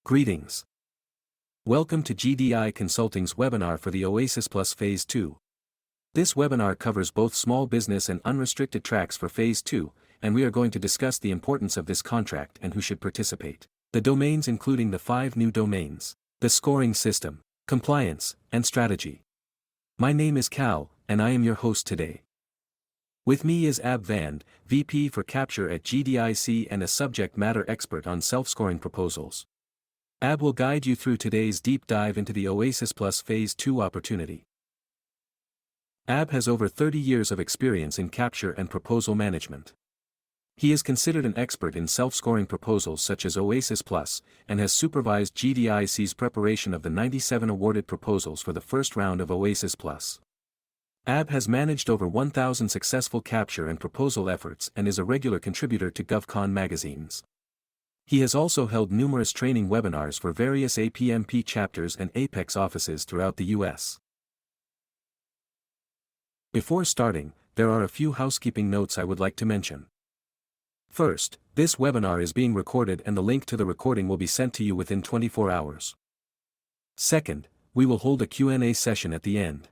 Greetings. Welcome to GDI Consulting's webinar for the OASIS Plus Phase II. This webinar covers both small business and unrestricted tracks for Phase II, and we are going to discuss the importance of this contract and who should participate. The domains including the 5 new domains, the scoring system, compliance, and strategy. My name is Cal, and I am your host today. With me is Ab Vand, VP for Capture at GDIC and a subject matter expert on self-scoring proposals. Ab will guide you through today's deep dive into the OASIS Plus Phase II opportunity. Ab has over 30 years of experience in capture and proposal management. He is considered an expert in self-scoring proposals such as OASIS Plus, and has supervised GDIC's preparation of the 97 awarded proposals for the first round of OASIS Plus. Ab has managed over 1,000 successful capture and proposal efforts and is a regular contributor to GovCon magazines. He has also held numerous training webinars for various APMP chapters and Apex offices throughout the U.S. Before starting, there are a few housekeeping notes I would like to mention. First, this webinar is being recorded and the link to the recording will be sent to you within 24 hours. Second, we will hold a Q&A session at the end.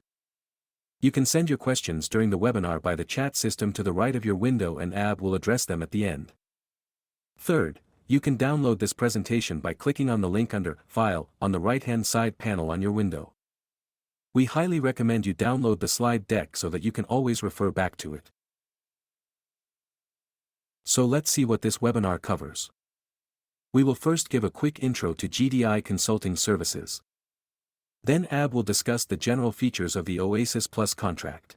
You can send your questions during the webinar by the chat system to the right of your window and Ab will address them at the end. Third, you can download this presentation by clicking on the link under File on the right-hand side panel on your window. We highly recommend you download the slide deck so that you can always refer back to it. So let's see what this webinar covers. We will first give a quick intro to GDI Consulting Services. Then Ab will discuss the general features of the OASIS Plus contract.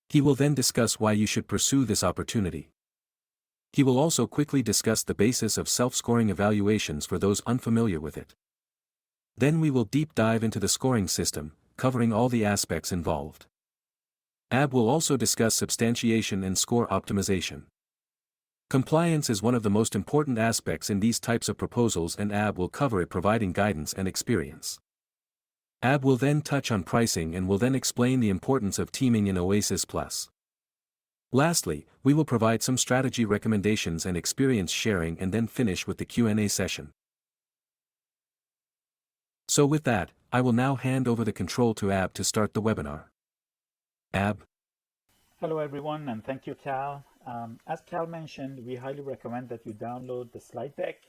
He will then discuss why you should pursue this opportunity. He will also quickly discuss the basis of self-scoring evaluations for those unfamiliar with it. Then we will deep dive into the scoring system, covering all the aspects involved. Ab will also discuss substantiation and score optimization. Compliance is one of the most important aspects in these types of proposals and Ab will cover it providing guidance and experience. Ab will then touch on pricing and will then explain the importance of teaming in OASIS Plus. Lastly, we will provide some strategy recommendations and experience sharing and then finish with the Q&A session. So with that, I will now hand over the control to Ab to start the webinar. Ab. Hello everyone and thank you Cal. As Cal mentioned, we highly recommend that you download the slide deck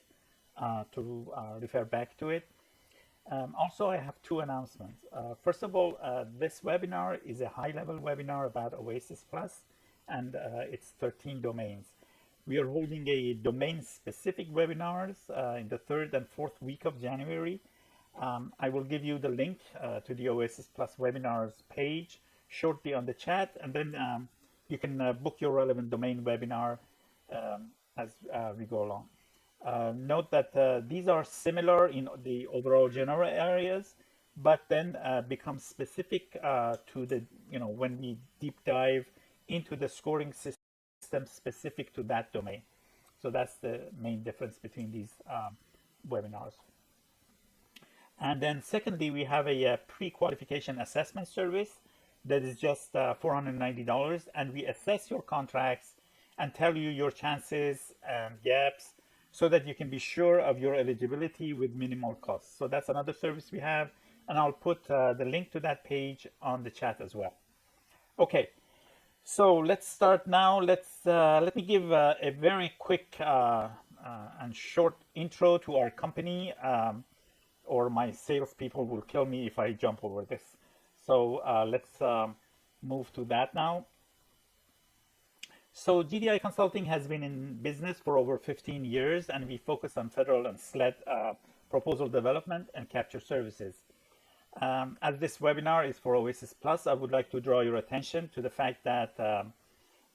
to refer back to it. Also, I have two announcements. First of all, this webinar is a high-level webinar about OASIS Plus and its 13 domains. We are holding a domain-specific webinars in the 3rd and 4th week of January. I will give you the link to the OASIS Plus webinars page shortly on the chat, and then you can book your relevant domain webinar as we go along. Note that these are similar in the overall general areas, but then become specific to the, when we deep dive into the scoring system specific to that domain. So that's the main difference between these webinars. And then secondly, we have a pre-qualification assessment service that is just $490, and we assess your contracts and tell you your chances and gaps so that you can be sure of your eligibility with minimal costs. So that's another service we have, and I'll put the link to that page on the chat as well. Okay, so let's start now. Let me give a very quick and short intro to our company, or my salespeople will kill me if I jump over this. So let's move to that now. So GDI Consulting has been in business for over 15 years, and we focus on federal and SLED proposal development and capture services. As this webinar is for OASIS Plus, I would like to draw your attention to the fact that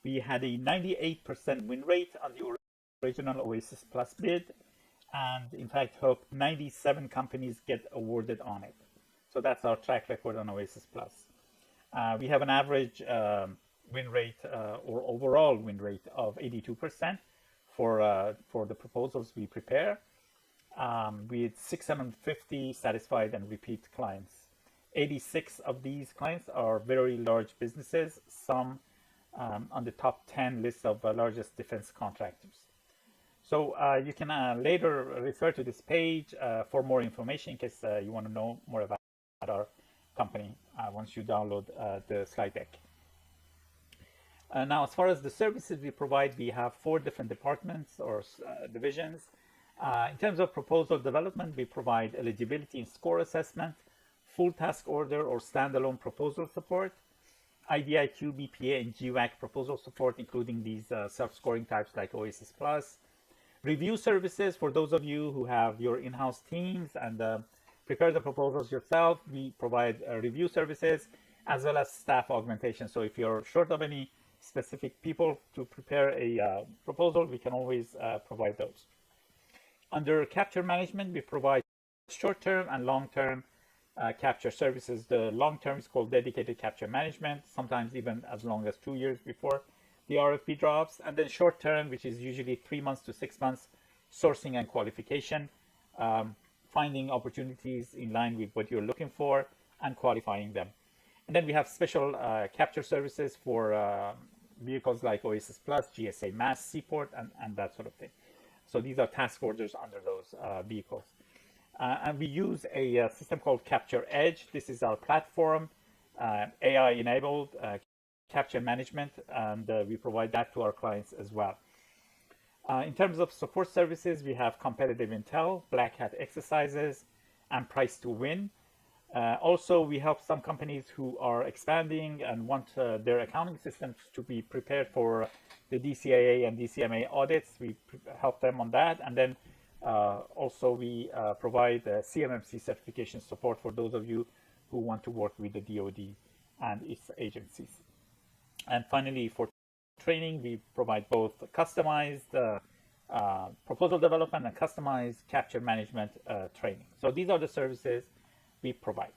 we had a 98% win rate on the original OASIS Plus bid, and in fact helped 97 companies get awarded on it. So that's our track record on OASIS Plus. We have an average win rate or overall win rate of 82% for the proposals we prepare, with 650 satisfied and repeat clients. 86 of these clients are very large businesses, some on the top 10 list of largest defense contractors. So you can later refer to this page for more information in case you want to know more about our company once you download the slide deck. Now, as far as the services we provide, we have 4 different departments or divisions. In terms of proposal development, we provide eligibility and score assessment, full task order or standalone proposal support, IDIQ, BPA, and GWAC proposal support, including these self-scoring types like OASIS Plus. Review services for those of you who have your in-house teams and prepare the proposals yourself. We provide review services as well as staff augmentation. So if you're short of any specific people to prepare a proposal, we can always provide those. Under capture management, we provide short-term and long-term capture services. The long-term is called dedicated capture management, sometimes even as long as 2 years before the RFP drops. And then short-term, which is usually 3 months to 6 months, sourcing and qualification, finding opportunities in line with what you're looking for and qualifying them. And then we have special capture services for vehicles like OASIS Plus, GSA Mass, Seaport, and that sort of thing. So these are task orders under those vehicles. And we use a system called Capture Edge. This is our platform, AI-enabled capture management, and we provide that to our clients as well. In terms of support services, we have competitive intel, black hat exercises, and price to win. Also, we help some companies who are expanding and want their accounting systems to be prepared for the DCAA and DCMA audits. We help them on that. And then also we provide CMMC certification support for those of you who want to work with the DoD and its agencies. And finally, for training, we provide both customized proposal development and customized capture management training. So these are the services we provide.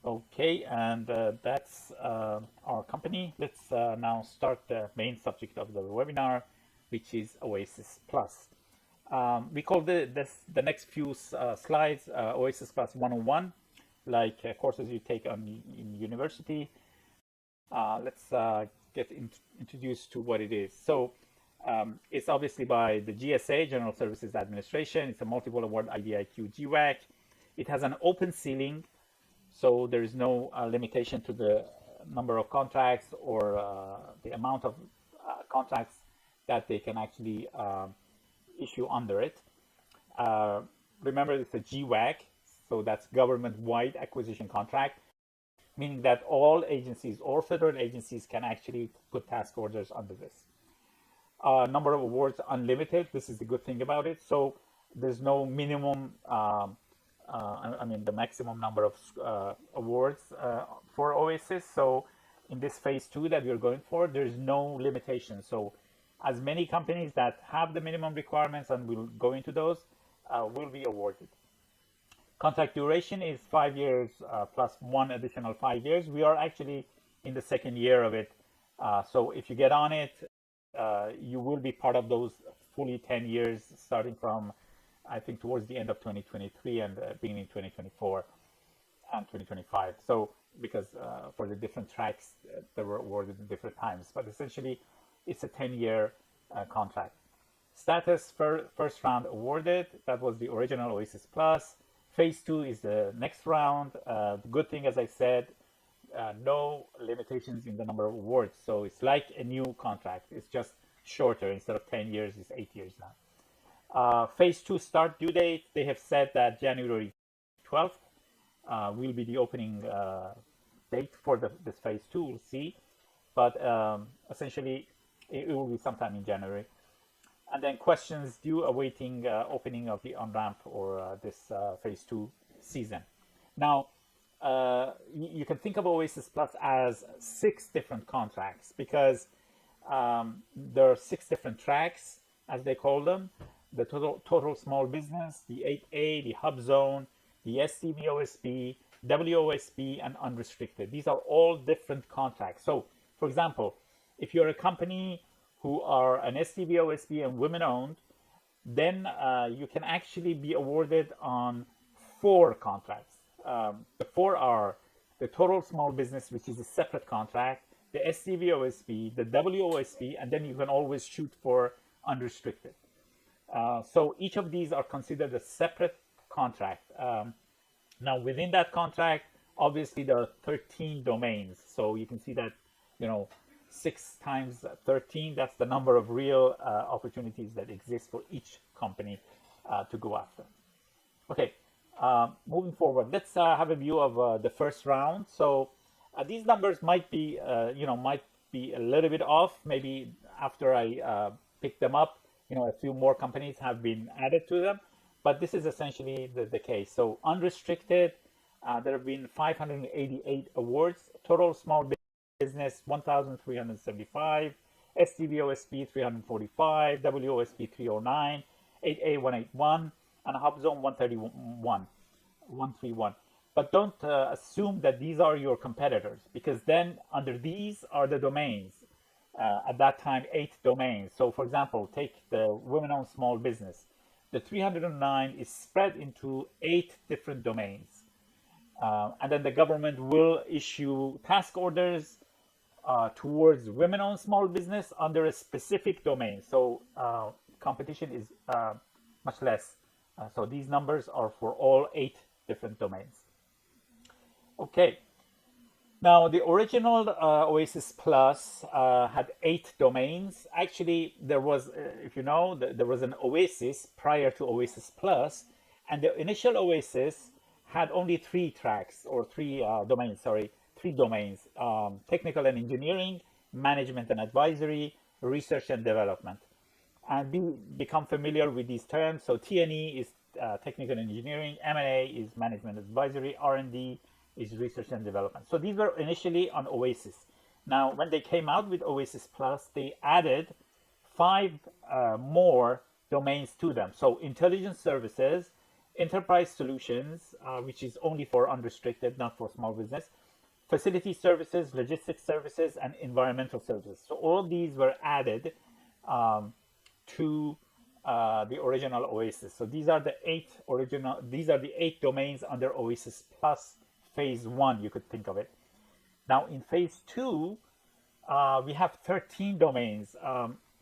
Okay, and that's our company. Let's now start the main subject of the webinar, which is OASIS Plus. We call the next few slides OASIS Plus 101, like courses you take in university. Let's get introduced to what it is. So it's obviously by the GSA, General Services Administration. It's a multiple award IDIQ GWAC. It has an open ceiling, so there is no limitation to the number of contracts or the amount of contracts that they can actually issue under it. Remember, it's a GWAC, so that's government-wide acquisition contract, meaning that all agencies or federal agencies can actually put task orders under this. Number of awards unlimited. This is the good thing about it. So there's no minimum. The maximum number of awards for OASIS. So in this phase 2 that we're going for, there's no limitation. So as many companies that have the minimum requirements and will go into those will be awarded. Contract duration is 5 years plus 1 additional 5 years. We are actually in the 2nd year of it. So if you get on it, you will be part of those fully 10 years starting from, I think, towards the end of 2023 and beginning 2024 and 2025. So because for the different tracks, they were awarded in different times, but essentially it's a 10-year contract. Status first round awarded. That was the original OASIS Plus. Phase 2 is the next round. The good thing, as I said, no limitations in the number of awards. So it's like a new contract. It's just shorter. Instead of 10 years, it's 8 years now. Phase 2 start due date, they have said that January 12th will be the opening date for this phase 2. We'll see. But essentially, it will be sometime in January. And then questions due awaiting opening of the on-ramp or this phase 2 season. Now, you can think of OASIS Plus as 6 different contracts because there are 6 different tracks, as they call them. The total small business, the 8A, the hub zone, the STB OSB, WOSB, and unrestricted. These are all different contracts. So, for example, if you're a company who are an STB OSB and women-owned, then you can actually be awarded on 4 contracts. The 4 are the total small business, which is a separate contract, the STB OSB, the WOSB, and then you can always shoot for unrestricted. So each of these are considered a separate contract. Now within that contract, obviously there are 13 domains. So you can see that, 6 times 13, that's the number of real opportunities that exist for each company to go after. Okay, moving forward, let's have a view of the first round. So these numbers might be, might be a little bit off. Maybe after I pick them up, a few more companies have been added to them, but this is essentially the case. So unrestricted, there have been 588 awards, total small business 1,375, STB OSP 345, WOSP 309, 8A 181, and HubZone 131. But don't assume that these are your competitors, because then under these are the domains. At that time, 8 domains. So for example, take the women-owned small business. The 309 is spread into 8 different domains. And then the government will issue task orders towards women-owned small business under a specific domain. So competition is much less. So these numbers are for all 8 different domains. Okay. Now, the original OASIS Plus had 8 domains. Actually, there was, if you know, there was an OASIS prior to OASIS Plus, and the initial OASIS had only 3 tracks, or 3 domains, sorry, 3 domains, technical and engineering, management and advisory, research and development. And become familiar with these terms. So T&E is technical and engineering, M&A is management advisory, R&D is research and development. So these were initially on OASIS. Now, when they came out with OASIS Plus, they added 5 more domains to them. So intelligence services, enterprise solutions, which is only for unrestricted, not for small business, facility services, logistics services, and environmental services. So all these were added to the original OASIS. So these are the 8 domains under OASIS Plus Phase 1, you could think of it. Now in Phase 2, we have 13 domains.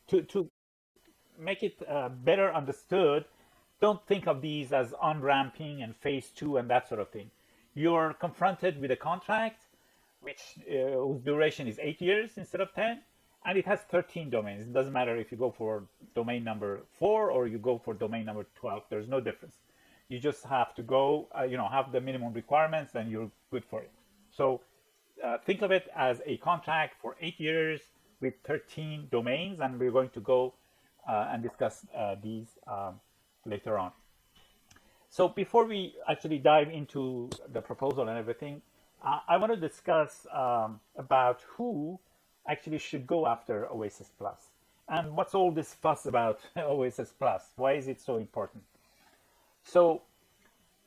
To make it better understood, don't think of these as on-ramping and Phase 2 and that sort of thing. You're confronted with a contract whose duration is 8 years instead of 10, and it has 13 domains. It doesn't matter if you go for domain number 4 or you go for domain number 12. There's no difference. You just have to go, have the minimum requirements, and you're good for it. So think of it as a contract for 8 years with 13 domains, and we're going to go and discuss these later on. So before we actually dive into the proposal and everything, I want to discuss about who actually should go after OASIS Plus. And what's all this fuss about OASIS Plus? Why is it so important? So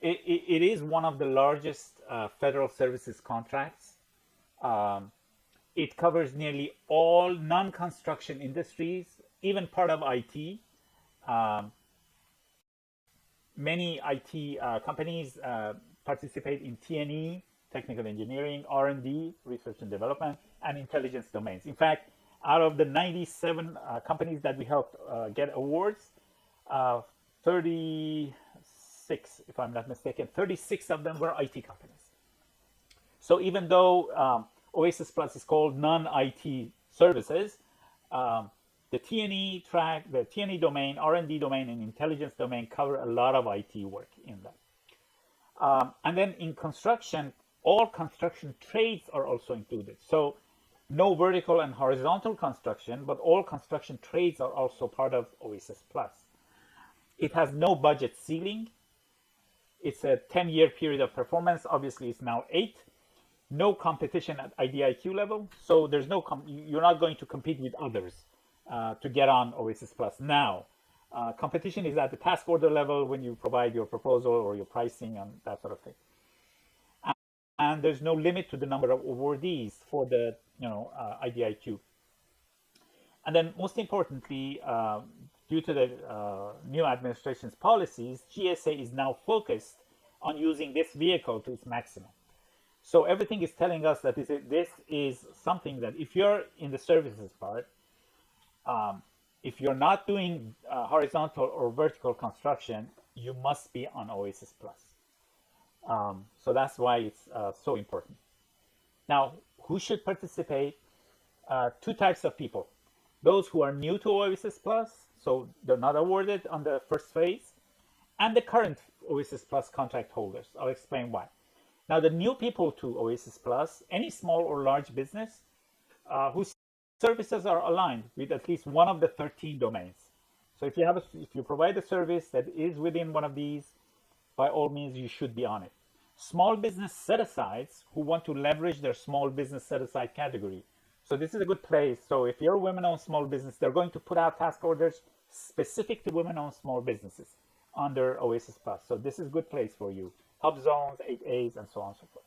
it is one of the largest federal services contracts. It covers nearly all non-construction industries, even part of IT. Many IT companies participate in T&E, technical engineering, R&D, research and development, and intelligence domains. In fact, out of the 97 companies that we helped get awards, 36, if I'm not mistaken, 36 of them were IT companies. So even though OASIS Plus is called non-IT services, the T&E track, the T&E domain, R&D domain, and intelligence domain cover a lot of IT work in that. And then in construction, all construction trades are also included. So no vertical and horizontal construction, but all construction trades are also part of OASIS Plus. It has no budget ceiling. It's a 10-year period of performance. Obviously, it's now 8. No competition at IDIQ level. So there's no you're not going to compete with others to get on OASIS Plus. Now, competition is at the task order level when you provide your proposal or your pricing and that sort of thing. And there's no limit to the number of awardees for the IDIQ. And then most importantly, due to the new administration's policies, GSA is now focused on using this vehicle to its maximum. So everything is telling us that this is something that if you're in the services part, If you're not doing horizontal or vertical construction, you must be on OASIS Plus. So that's why it's so important. Now, who should participate? Two types of people. Those who are new to OASIS Plus, so they're not awarded on the first phase, and the current OASIS Plus contract holders. I'll explain why. Now, the new people to OASIS Plus, any small or large business whose services are aligned with at least one of the 13 domains. So if you provide a service that is within one of these, by all means, you should be on it. Small business set-asides who want to leverage their small business set-aside category. So this is a good place. So if you're a women-owned small business, they're going to put out task orders specific to women-owned small businesses under OASIS Plus. So this is a good place for you. Hub zones, 8As, and so on and so forth.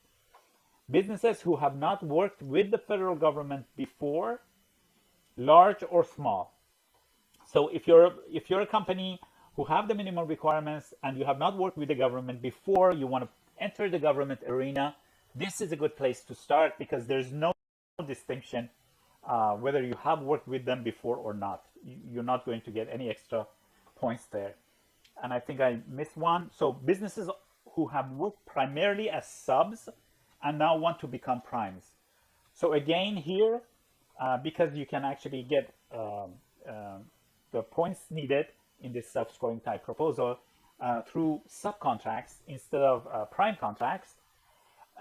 Businesses who have not worked with the federal government before, large or small. So if you're a company who have the minimum requirements and you have not worked with the government before, you want to enter the government arena, this is a good place to start because there's no distinction whether you have worked with them before or not. You're not going to get any extra points there. And I think I missed one. So businesses who have worked primarily as subs and now want to become primes. So again here, because you can actually get the points needed in this self-scoring type proposal through subcontracts instead of prime contracts.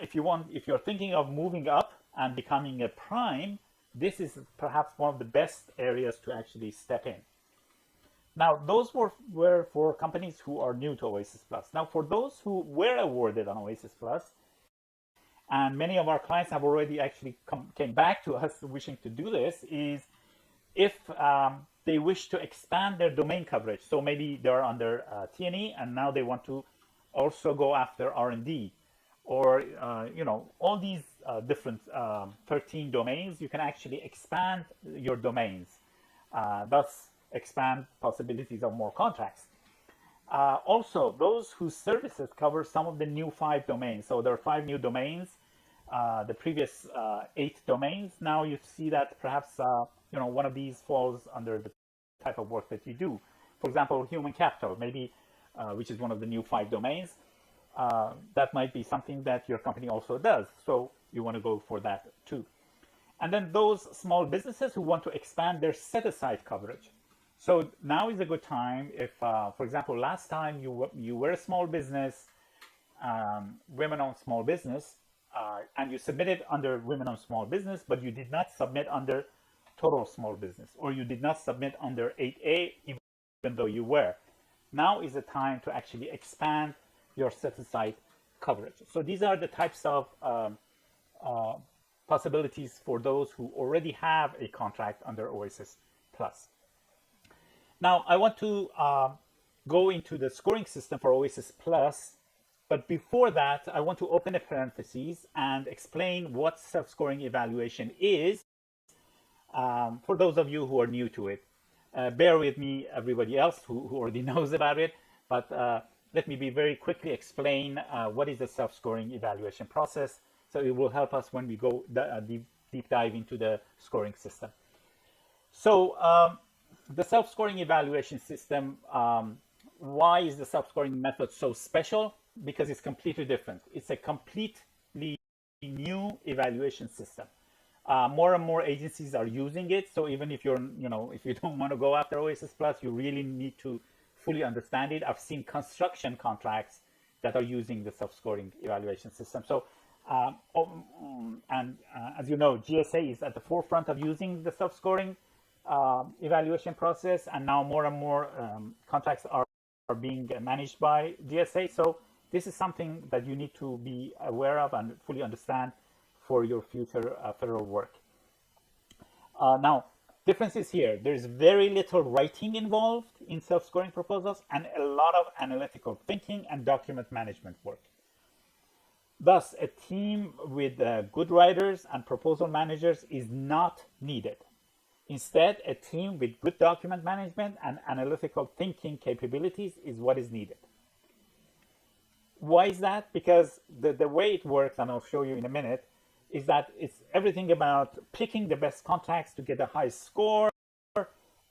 If you're thinking of moving up and becoming a prime, this is perhaps one of the best areas to actually step in. Now, those were for companies who are new to OASIS Plus. Now, for those who were awarded on OASIS Plus, and many of our clients have already actually came back to us wishing to do this, is if they wish to expand their domain coverage. So maybe they're under T&E and now they want to also go after R&D, or all these different 13 domains. You can actually expand your domains, thus expand possibilities of more contracts. Also, those whose services cover some of the new 5 domains. So there are 5 new domains. The previous 8 domains. Now you see that perhaps one of these falls under the type of work that you do. For example, human capital, maybe, which is one of the new 5 domains. That might be something that your company also does. So you want to go for that too. And then those small businesses who want to expand their set-aside coverage. So now is a good time if, for example, last time you were a small business, women-owned small business, and you submitted under women-owned small business, but you did not submit under total small business, or you did not submit under 8A, even though you were. Now is the time to actually expand your set-aside coverage. So these are the types of possibilities for those who already have a contract under OASIS Plus. Now, I want to go into the scoring system for OASIS Plus, but before that, I want to open a parenthesis and explain what self-scoring evaluation is for those of you who are new to it. Bear with me, everybody else who already knows about it, but let me very quickly explain what is the self-scoring evaluation process, so it will help us when we go deep dive into the scoring system. So the self-scoring evaluation system, why is the self-scoring method so special? Because it's completely different. It's a completely new evaluation system. More and more agencies are using it. So even if if you don't want to go after OASIS Plus, you really need to fully understand it. I've seen construction contracts that are using the self-scoring evaluation system. So, as you know, GSA is at the forefront of using the self-scoring evaluation process, and now more and more contracts are being managed by GSA. So this is something that you need to be aware of and fully understand for your future federal work. Now, differences here. There's very little writing involved in self-scoring proposals and a lot of analytical thinking and document management work. Thus, a team with good writers and proposal managers is not needed. Instead, a team with good document management and analytical thinking capabilities is what is needed. Why is that? Because the way it works, and I'll show you in a minute, is that it's everything about picking the best contracts to get a high score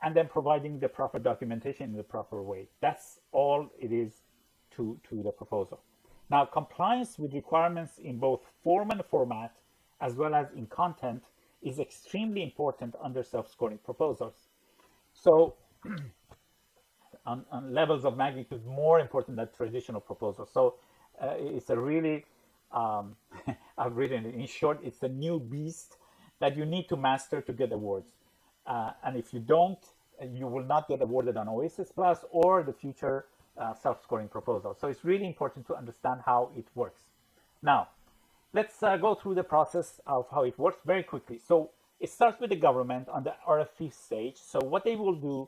and then providing the proper documentation in the proper way. That's all it is to the proposal. Now, compliance with requirements in both form and format, as well as in content, is extremely important under self-scoring proposals. So on levels of magnitude more important than traditional proposals. So it's a really, I've written it in short, it's a new beast that you need to master to get awards. And if you don't, you will not get awarded on OASIS Plus or the future self-scoring proposal. So it's really important to understand how it works. Now, let's go through the process of how it works very quickly. So it starts with the government on the RFP stage. So what they will do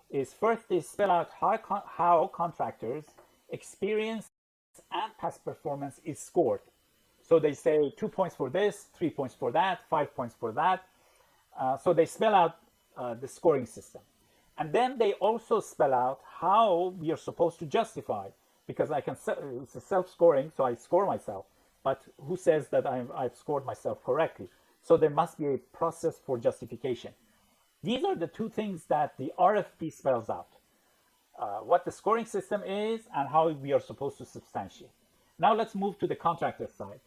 is first they spell out how contractors' experience and past performance is scored. So they say 2 points for this, 3 points for that, 5 points for that. So they spell out the scoring system. And then they also spell out how we are supposed to justify, because it's a self-scoring, so I score myself. But who says that I've scored myself correctly? So there must be a process for justification. These are the two things that the RFP spells out. What the scoring system is and how we are supposed to substantiate. Now let's move to the contractor side.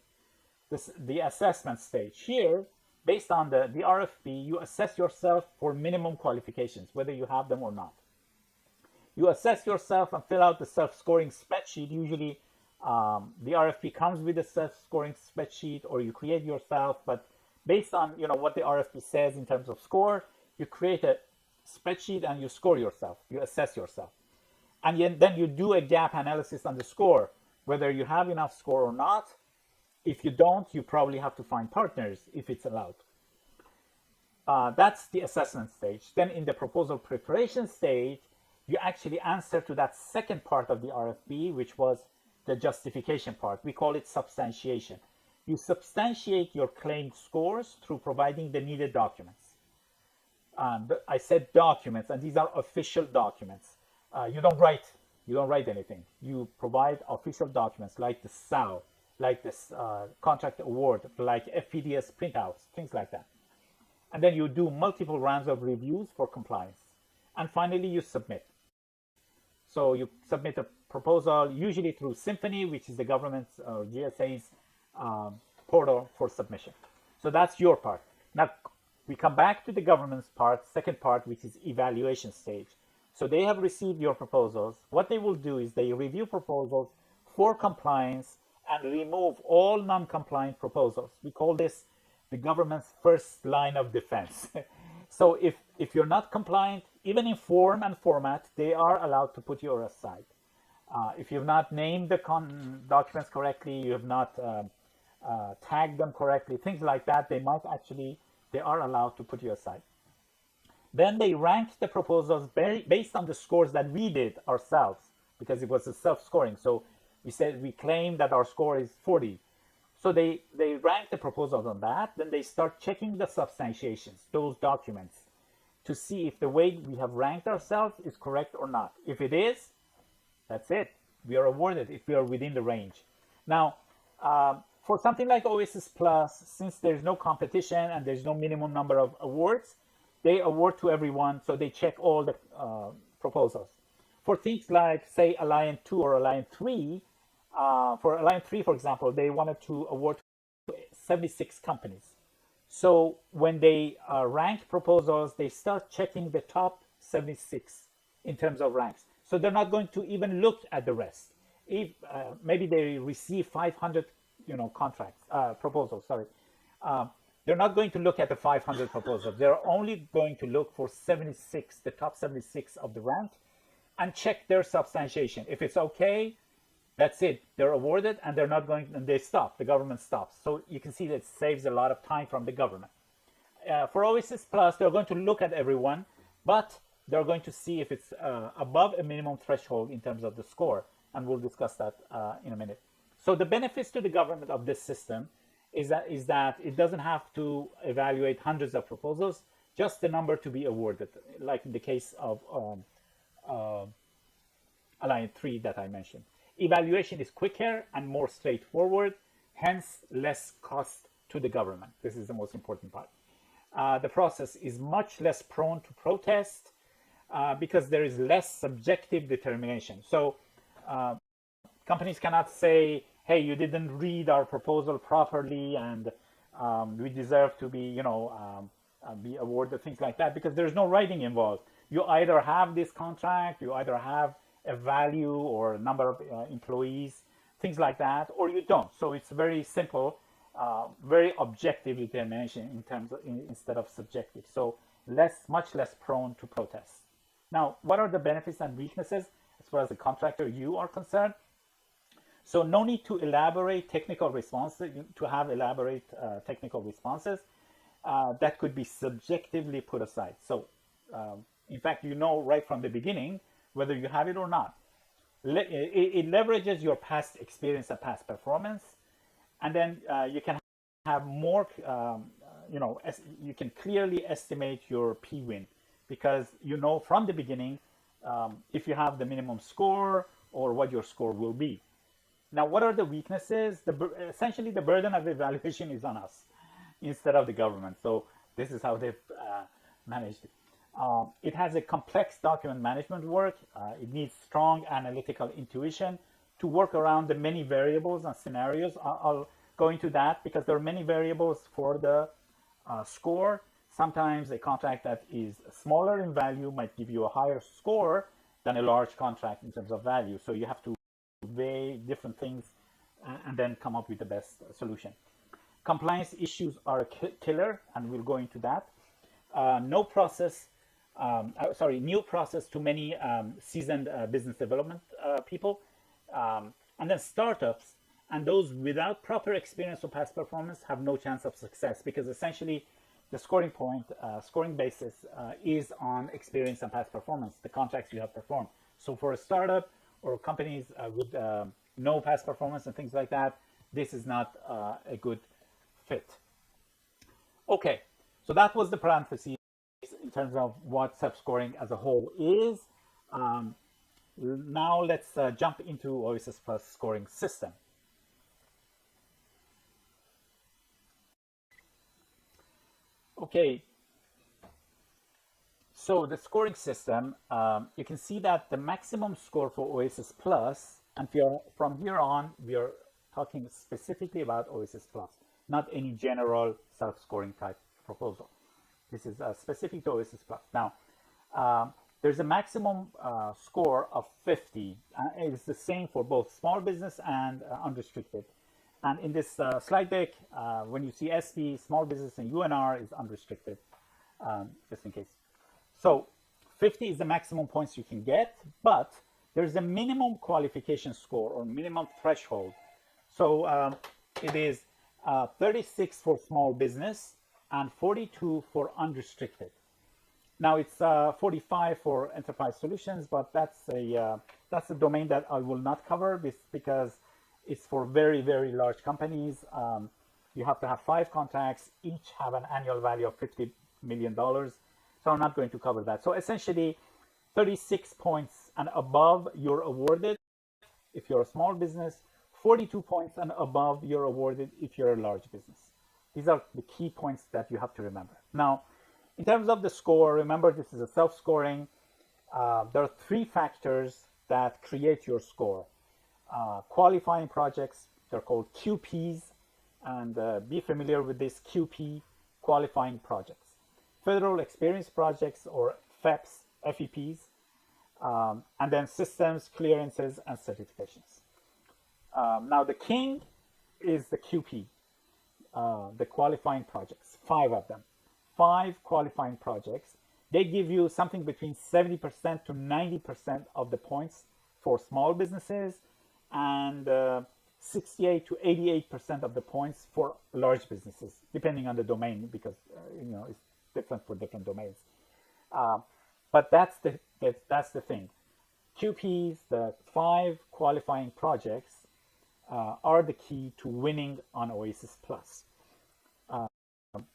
The assessment stage. Here, based on the RFP, you assess yourself for minimum qualifications, whether you have them or not. You assess yourself and fill out the self-scoring spreadsheet. Usually, the RFP comes with a self-scoring spreadsheet, or you create yourself. But based on what the RFP says in terms of score, you create a spreadsheet and you score yourself. You assess yourself, and then you do a gap analysis on the score, whether you have enough score or not. If you don't, you probably have to find partners if it's allowed. That's the assessment stage. Then in the proposal preparation stage, you actually answer to that second part of the RFP, which was the justification part. We call it substantiation. You substantiate your claimed scores through providing the needed documents. I said documents, and these are official documents. You don't write anything. You provide official documents like the SAO, like this contract award, like FPDS printouts, things like that. And then you do multiple rounds of reviews for compliance. And finally, you submit. So you submit a proposal, usually through Symphony, which is the government's or GSA's portal for submission. So that's your part. Now, we come back to the government's part, second part, which is evaluation stage. So they have received your proposals. What they will do is they review proposals for compliance and remove all non-compliant proposals. We call this the government's first line of defense. So if you're not compliant, even in form and format, they are allowed to put you aside. If you've not named the documents correctly, you have not tagged them correctly, things like that, they are allowed to put you aside. Then they ranked the proposals based on the scores that we did ourselves, because it was a self-scoring. So we claim that our score is 40. So they rank the proposals on that. Then they start checking the substantiations, those documents, to see if the way we have ranked ourselves is correct or not. If it is, that's it. We are awarded if we are within the range. Now, for something like OASIS Plus, since there's no competition and there's no minimum number of awards, they award to everyone, so they check all the proposals. For things like, say, Alliant 2 or Alliant 3, for Alliant 3, for example, they wanted to award to 76 companies. So when they rank proposals, they start checking the top 76 in terms of ranks. So they're not going to even look at the rest. If maybe they receive 500, proposals. Sorry, they're not going to look at the 500 proposals. They're only going to look for 76, the top 76 of the rank, and check their substantiation. If it's okay, that's it. They're awarded, and they're not going. And they stop. The government stops. So you can see that it saves a lot of time from the government. For OASIS Plus, they're going to look at everyone, but they're going to see if it's above a minimum threshold in terms of the score, and we'll discuss that in a minute. So the benefits to the government of this system is that it doesn't have to evaluate hundreds of proposals, just the number to be awarded, like in the case of Alliant 3 that I mentioned. Evaluation is quicker and more straightforward, hence less cost to the government. This is the most important part. The process is much less prone to protest. because there is less subjective determination. So companies cannot say, hey, you didn't read our proposal properly and we deserve to be, be awarded, things like that, because there's no writing involved. You either have this contract, you either have a value or a number of employees, things like that, or you don't. So it's very simple, very objective determination in terms of instead of subjective. So much less prone to protest. Now, what are the benefits and weaknesses as far as the contractor you are concerned? So no need to elaborate technical responses, to have elaborate technical responses that could be subjectively put aside. So in fact, you know right from the beginning whether you have it or not. It leverages your past experience and past performance, and then you can have more, you can clearly estimate your P-win because you know from the beginning if you have the minimum score or what your score will be. Now, what are the weaknesses? Essentially, the burden of evaluation is on us instead of the government. So this is how they've managed it. It has a complex document management work. It needs strong analytical intuition to work around the many variables and scenarios. I'll go into that because there are many variables for the score. Sometimes a contract that is smaller in value might give you a higher score than a large contract in terms of value. So you have to weigh different things and then come up with the best solution. Compliance issues are a killer, and we'll go into that. New process to many seasoned business development people, and then startups and those without proper experience or past performance have no chance of success because essentially the scoring basis is on experience and past performance, the contracts you have performed. So for a startup or companies with no past performance and things like that, this is not a good fit. Okay, so that was the parentheses in terms of what self-scoring as a whole is. Now let's jump into OASIS Plus scoring system. Okay, so the scoring system, you can see that the maximum score for OASIS Plus, and from here on, we are talking specifically about OASIS Plus, not any general self-scoring type proposal. This is specific to OASIS Plus. Now, there's a maximum score of 50. It's the same for both small business and unrestricted. And in this slide deck, when you see SP, small business, and UNR is unrestricted, just in case. So 50 is the maximum points you can get, but there's a minimum qualification score or minimum threshold. So it is 36 for small business and 42 for unrestricted. Now it's 45 for enterprise solutions, but that's a domain that I will not cover this because it's for very, very large companies. You have to have 5 contracts, each have an annual value of $50 million. So I'm not going to cover that. So essentially 36 points and above you're awarded if you're a small business, 42 points and above you're awarded if you're a large business. These are the key points that you have to remember. Now, in terms of the score, remember this is a self-scoring. There are 3 factors that create your score. Qualifying projects, they're called QPs, and be familiar with this QP, qualifying projects. Federal experience projects or FEPs, and then systems, clearances, and certifications. Now the king is the QP, the qualifying projects, 5 of them. 5 qualifying projects. They give you something between 70% to 90% of the points for small businesses and 68 to 88% of the points for large businesses, depending on the domain, because it's different for different domains. But that's the thing. QPs, the 5 qualifying projects, are the key to winning on OASIS Plus.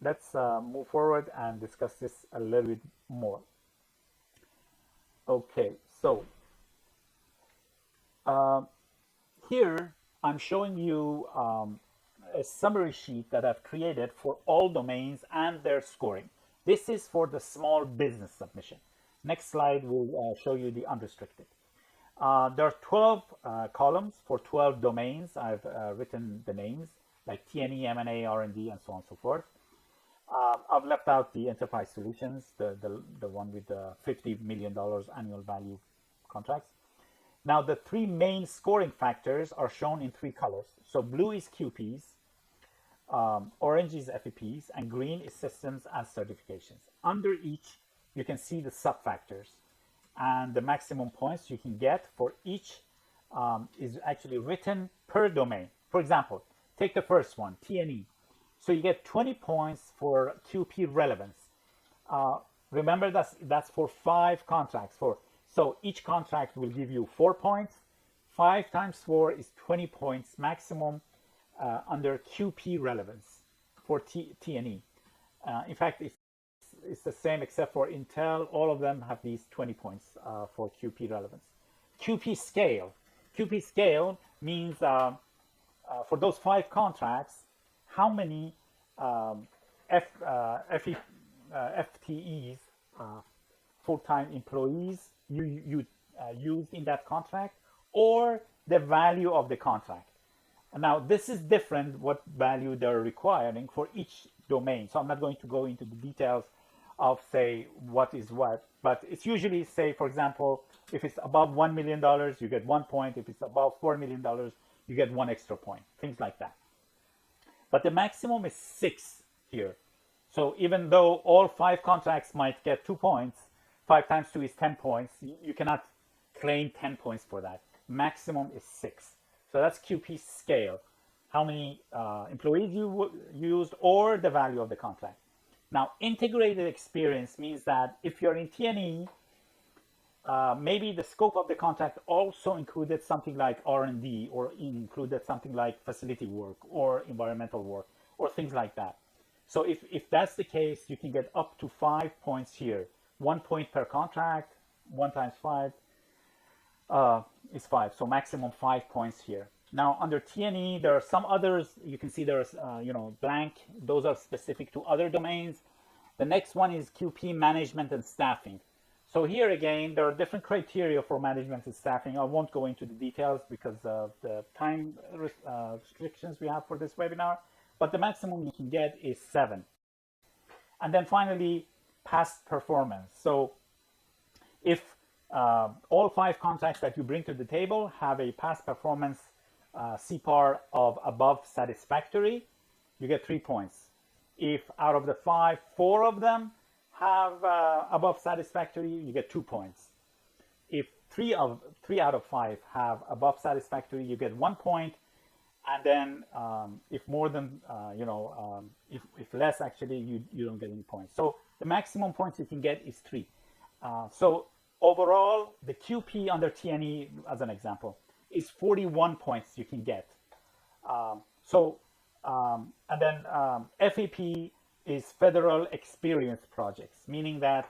Let's move forward and discuss this a little bit more. Okay, so here I'm showing you a summary sheet that I've created for all domains and their scoring. This is for the small business submission. Next slide will show you the unrestricted. There are 12 columns for 12 domains. I've written the names like T&E, M&A, R&D, and so on and so forth. I've left out the enterprise solutions, the one with the $50 million annual value contracts. Now, the three main scoring factors are shown in three colors. So blue is QPs, orange is FEPs, and green is systems and certifications. Under each, you can see the sub-factors. And the maximum points you can get for each is actually written per domain. For example, take the first one, T&E. So you get 20 points for QP relevance. Remember, that's for 5 contracts. So each contract will give you 4 points. 5 times 4 is 20 points maximum under QP relevance for T&E. In fact, it's the same except for Intel. All of them have these 20 points for QP relevance. QP scale. QP scale means for those 5 contracts, how many FTEs, full-time employees, you used in that contract, or the value of the contract. Now, this is different what value they're requiring for each domain. So I'm not going to go into the details of, say, what is what, but it's usually, say, for example, if it's above $1 million, you get 1 point. If it's above $4 million, you get 1 extra point, things like that. But the maximum is 6 here. So even though all 5 contracts might get 2 points, 5 times 2 is 10 points. You cannot claim 10 points for that. Maximum is 6. So that's QP scale, how many employees you used or the value of the contract. Now, integrated experience means that if you're in T&E, maybe the scope of the contract also included something like R&D, or included something like facility work or environmental work or things like that. So if that's the case, you can get up to 5 points here. 1 point per contract. 1 times 5 is 5. So maximum 5 points here. Now under T&E, there are some others. You can see there's blank. Those are specific to other domains. The next one is QP management and staffing. So here again, there are different criteria for management and staffing. I won't go into the details because of the time restrictions we have for this webinar, but the maximum you can get is 7. And then finally, past performance. So if all 5 contracts that you bring to the table have a past performance CPAR of above satisfactory, you get 3 points. If out of the 5, 4 of them have above satisfactory, you get 2 points. If 3 out of 5 have above satisfactory, you get 1 point. And then if more than, if less, actually, you don't get any points. So the maximum points you can get is 3. So overall, the QP under T&E, as an example, is 41 points you can get. And then FEP is federal experience projects, meaning that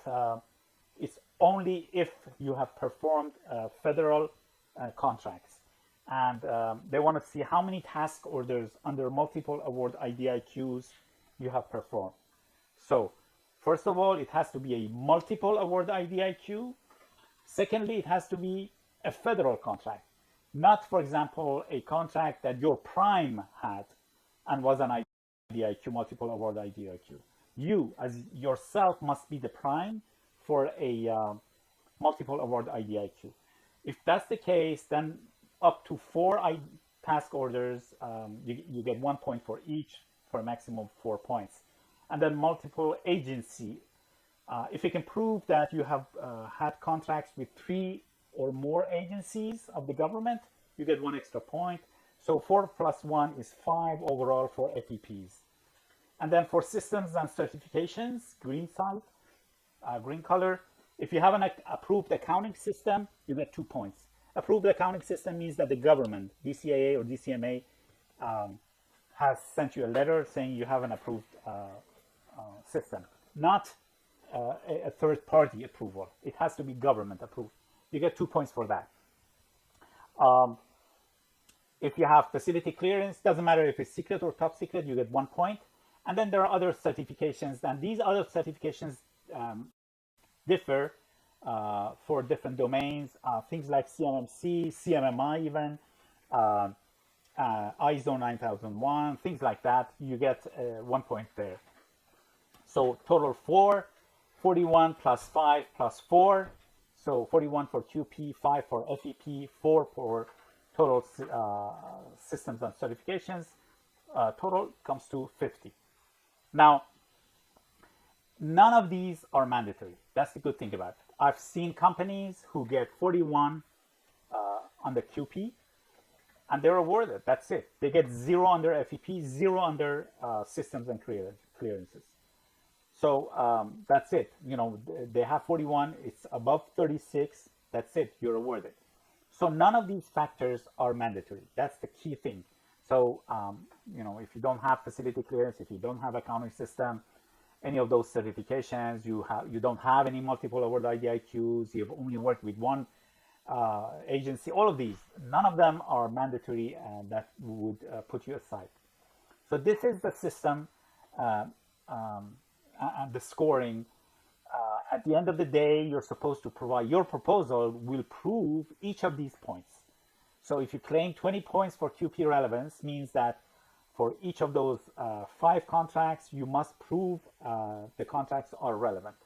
it's only if you have performed federal contracts. And they want to see how many task orders under multiple award IDIQs you have performed. So first of all, it has to be a multiple award IDIQ. Secondly, it has to be a federal contract, not, for example, a contract that your prime had and was an IDIQ, multiple award IDIQ. You, as yourself, must be the prime for a multiple award IDIQ. If that's the case, then up to 4 task orders, you get 1 point for each, for a maximum of 4 points. And then multiple agency. If you can prove that you have had contracts with 3 or more agencies of the government, you get 1 extra point. So 4 plus 1 is 5 overall for FEPs. And then for systems and certifications, green side, green color, if you have an approved accounting system, you get 2 points. Approved accounting system means that the government, DCAA or DCMA, has sent you a letter saying you have an approved system, not a third-party approval. It has to be government approved. You get 2 points for that. If you have facility clearance, doesn't matter if it's secret or top secret, you get 1 point. And then there are other certifications, and these other certifications differ for different domains, things like CMMC, CMMI even, uh, ISO 9001, things like that. You get 1 point there. So total 4, 41 plus 5 plus 4. So 41 for QP, 5 for FEP, 4 for total systems and certifications. Total comes to 50. Now, none of these are mandatory. That's the good thing about it. I've seen companies who get 41 on the QP, and they're awarded. That's it. They get 0 under FEP, 0 under systems and clearances. So that's it. You know, they have 41. It's above 36. That's it. You're awarded. So none of these factors are mandatory. That's the key thing. So you know, if you don't have facility clearance, if you don't have accounting system, any of those certifications, you don't have any multiple award IDIQs, you've only worked with one agency, all of these, none of them are mandatory, and that would put you aside. So this is the system and the scoring. At the end of the day, you're supposed to provide, your proposal will prove each of these points. So if you claim 20 points for QP relevance, means that for each of those 5 contracts, you must prove the contracts are relevant.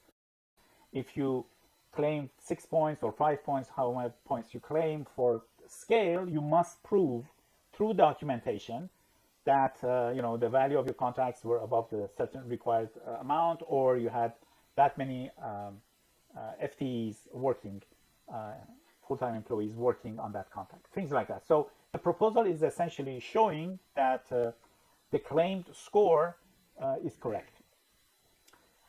If you claim 6 points or 5 points, how many points you claim for scale, you must prove through documentation that you know, the value of your contracts were above the certain required amount, or you had that many FTEs working, full-time employees working on that contract, things like that. So the proposal is essentially showing that the claimed score is correct.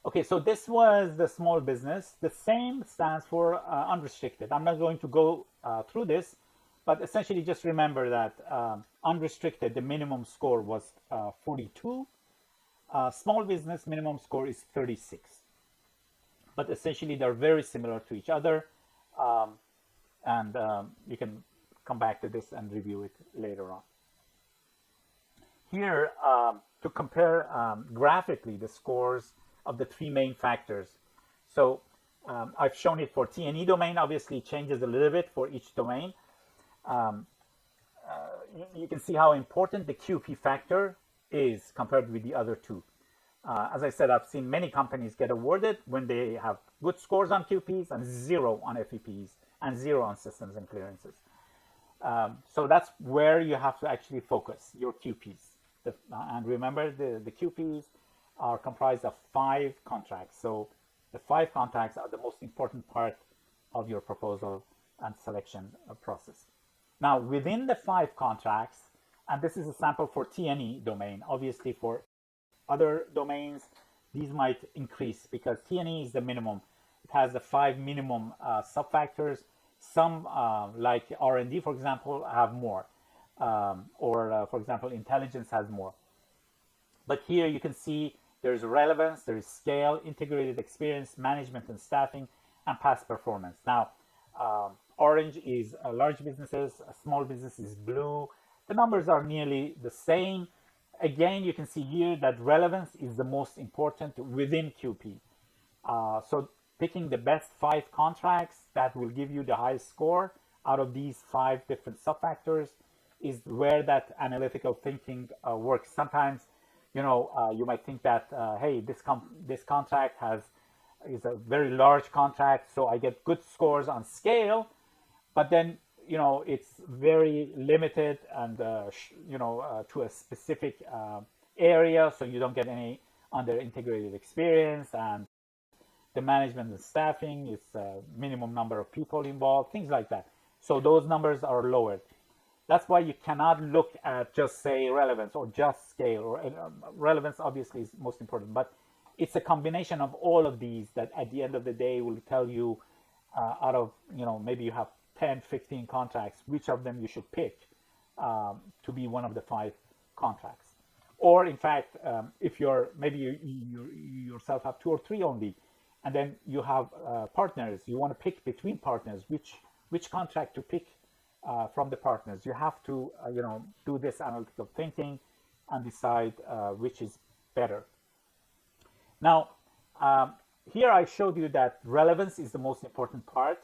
Okay, so this was the small business. The same stands for unrestricted. I'm not going to go through this, but essentially just remember that unrestricted, the minimum score was 42. Small business minimum score is 36. But essentially they're very similar to each other. And you can come back to this and review it later on. Here, to compare graphically the scores of the 3 main factors. So I've shown it for T&E domain. Obviously, it changes a little bit for each domain. You can see how important the QP factor is compared with the other 2. As I said, I've seen many companies get awarded when they have good scores on QPs and 0 on FEPs and 0 on systems and clearances. So that's where you have to actually focus your QPs. And remember, the QPs are comprised of 5 contracts. So the 5 contracts are the most important part of your proposal and selection process. Now, within the 5 contracts, and this is a sample for T&E domain, obviously for other domains, these might increase because T&E is the minimum. It has the 5 minimum sub-factors. Some, like R&D, for example, have more. For example, intelligence has more. But here you can see there's relevance, there is scale, integrated experience, management and staffing, and past performance. Now, orange is large businesses, small business is blue. The numbers are nearly the same. Again, you can see here that relevance is the most important within QP. So picking the best 5 contracts that will give you the highest score out of these 5 different sub-factors is where that analytical thinking works. Sometimes, you know, you might think that, hey, this contract is a very large contract, so I get good scores on scale, but then, you know, it's very limited and, you know, to a specific area, so you don't get any under integrated experience, and the management and staffing is a minimum number of people involved, things like that. So those numbers are lowered. That's why you cannot look at just, say, relevance or just scale. Or relevance obviously is most important, but it's a combination of all of these that at the end of the day will tell you out of, you know, maybe you have 10, 15 contracts, which of them you should pick to be one of the 5 contracts. Or in fact, if you're, maybe you yourself have 2 or 3 only, and then you have partners, you want to pick between partners, which contract to pick from the partners. You have to, you know, do this analytical thinking and decide which is better. Now, here I showed you that relevance is the most important part.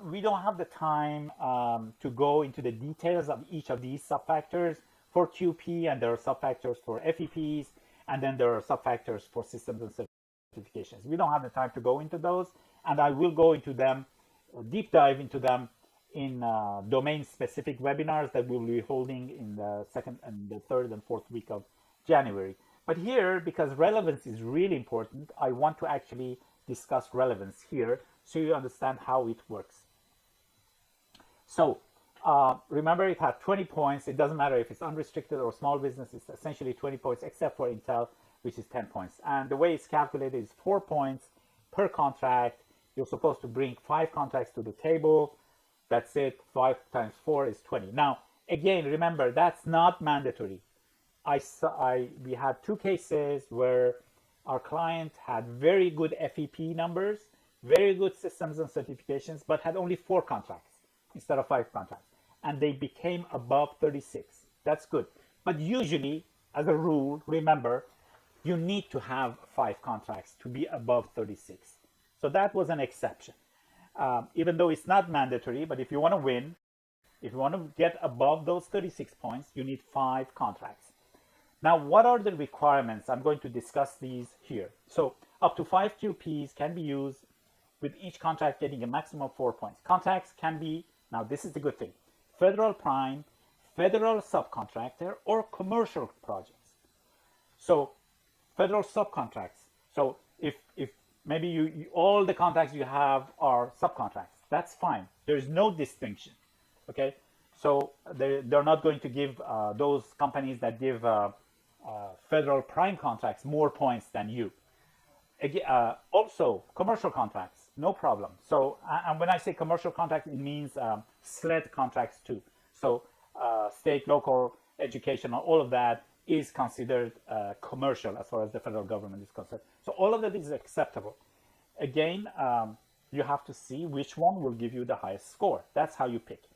We don't have the time to go into the details of each of these subfactors for QP, and there are subfactors for FEPs, and then there are subfactors for systems and certifications. We don't have the time to go into those, and I will go into them, deep dive into them in domain-specific webinars that we'll be holding in the second and the third and fourth week of January. But here, because relevance is really important, I want to actually discuss relevance here so you understand how it works. So remember, it had 20 points. It doesn't matter if it's unrestricted or small business. It's essentially 20 points, except for Intel, which is 10 points. And the way it's calculated is 4 points per contract. You're supposed to bring 5 contracts to the table. That's it. 5 times 4 is 20. Now, again, remember, that's not mandatory. We had 2 cases where our client had very good FEP numbers, very good systems and certifications, but had only 4 contracts instead of 5 contracts. And they became above 36. That's good. But usually, as a rule, remember, you need to have 5 contracts to be above 36. So that was an exception. Even though it's not mandatory, but if you want to win, if you want to get above those 36 points, you need 5 contracts. Now, what are the requirements? I'm going to discuss these here. So up to 5 QPs can be used with each contract getting a maximum of 4 points. Contracts can be, now this is the good thing, federal prime, federal subcontractor, or commercial projects. So federal subcontracts. So if maybe all the contracts you have are subcontracts, that's fine. There's no distinction, okay? So they're not going to give those companies that give federal prime contracts more points than you. Also, commercial contracts, no problem. So, and when I say commercial contracts, it means SLED contracts too. So, state, local, educational, all of that is considered commercial as far as the federal government is concerned. So, all of that is acceptable. Again, you have to see which one will give you the highest score. That's how you pick.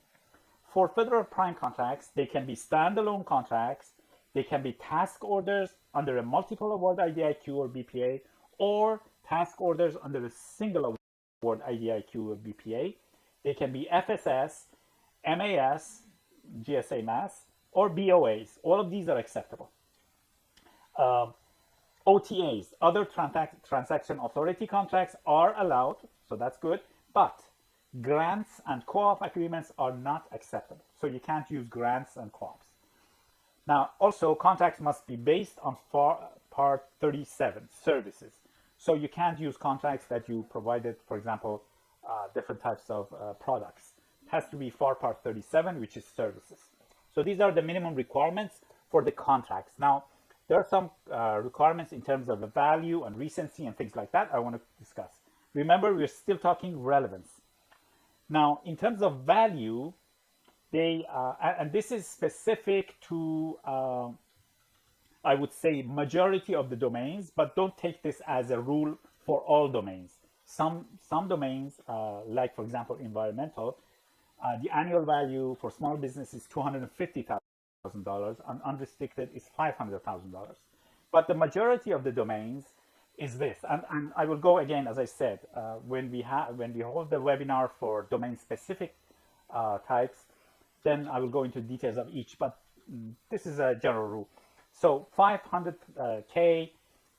For federal prime contracts, they can be standalone contracts, they can be task orders under a multiple award IDIQ or BPA, or task orders under a single award IDIQ or BPA. They can be FSS, MAS, GSA MAS, or BOAs. All of these are acceptable. OTAs, other transaction authority contracts, are allowed, so that's good, but grants and co-op agreements are not acceptable. So you can't use grants and co-ops. Now, also, contracts must be based on Part 37, services. So you can't use contracts that you provided, for example, different types of products. It has to be FAR Part 37, which is services. So these are the minimum requirements for the contracts. Now, there are some requirements in terms of the value and recency and things like that I want to discuss. Remember, we're still talking relevance. Now, in terms of value, they, and this is specific to, I would say, majority of the domains, but don't take this as a rule for all domains. Some domains, like for example, environmental, the annual value for small business is $250,000 and unrestricted is $500,000. But the majority of the domains is this, and I will go again, as I said, when we hold the webinar for domain-specific types, then I will go into details of each, but this is a general rule. So 500K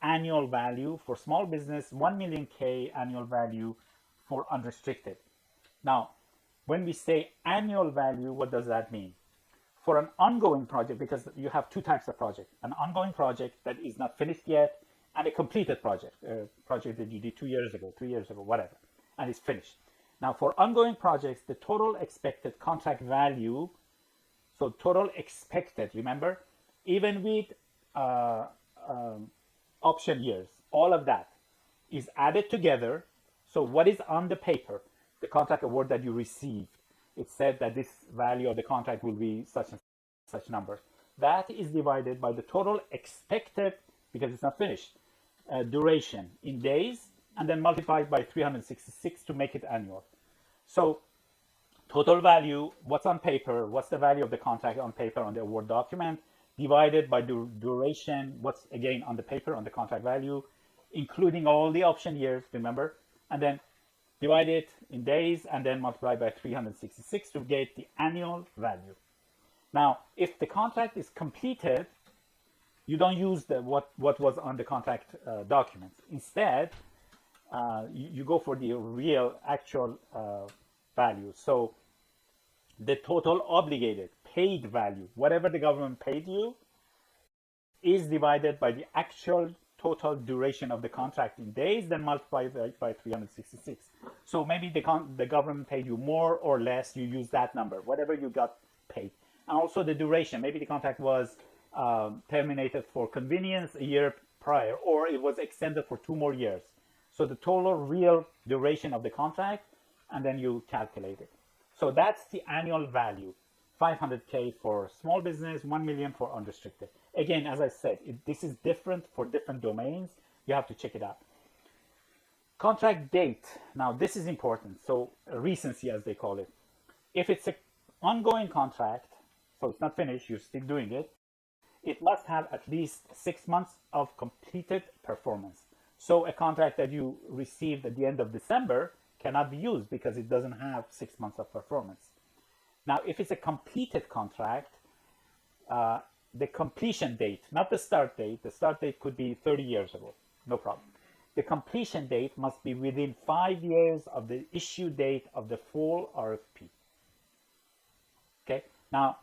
annual value for small business, 1 million K annual value for unrestricted. Now, when we say annual value, what does that mean? For an ongoing project, because you have 2 types of project, an ongoing project that is not finished yet, and a completed project, a project that you did 2 years ago, 3 years ago, whatever, and it's finished. Now, for ongoing projects, the total expected contract value, so total expected, remember, even with option years, all of that is added together. So what is on the paper, the contract award that you received, it said that this value of the contract will be such and such numbers. That is divided by the total expected, because it's not finished, duration in days, and then multiplied by 366 to make it annual. So total value, what's on paper, what's the value of the contract on paper on the award document, divided by the duration, what's again on the paper on the contract value, including all the option years, remember, and then divide it in days and then multiply by 366 to get the annual value. Now, if the contract is completed, you don't use what was on the contract documents. Instead, you go for the real actual value. So the total obligated paid value, whatever the government paid you, is divided by the actual total duration of the contract in days, then multiplied by 366. So maybe the government paid you more or less, you use that number, whatever you got paid. And also the duration, maybe the contract was terminated for convenience a year prior, or it was extended for 2 more years. So the total real duration of the contract, and then you calculate it. So that's the annual value. 500K for small business, 1 million for unrestricted. Again, as I said, this is different for different domains. You have to check it out. Contract date. Now, this is important. So recency, as they call it. If it's an ongoing contract, so it's not finished, you're still doing it, it must have at least 6 months of completed performance. So a contract that you received at the end of December cannot be used because it doesn't have 6 months of performance. Now, if it's a completed contract, the completion date, not the start date could be 30 years ago, no problem. The completion date must be within 5 years of the issue date of the full RFP. Okay, now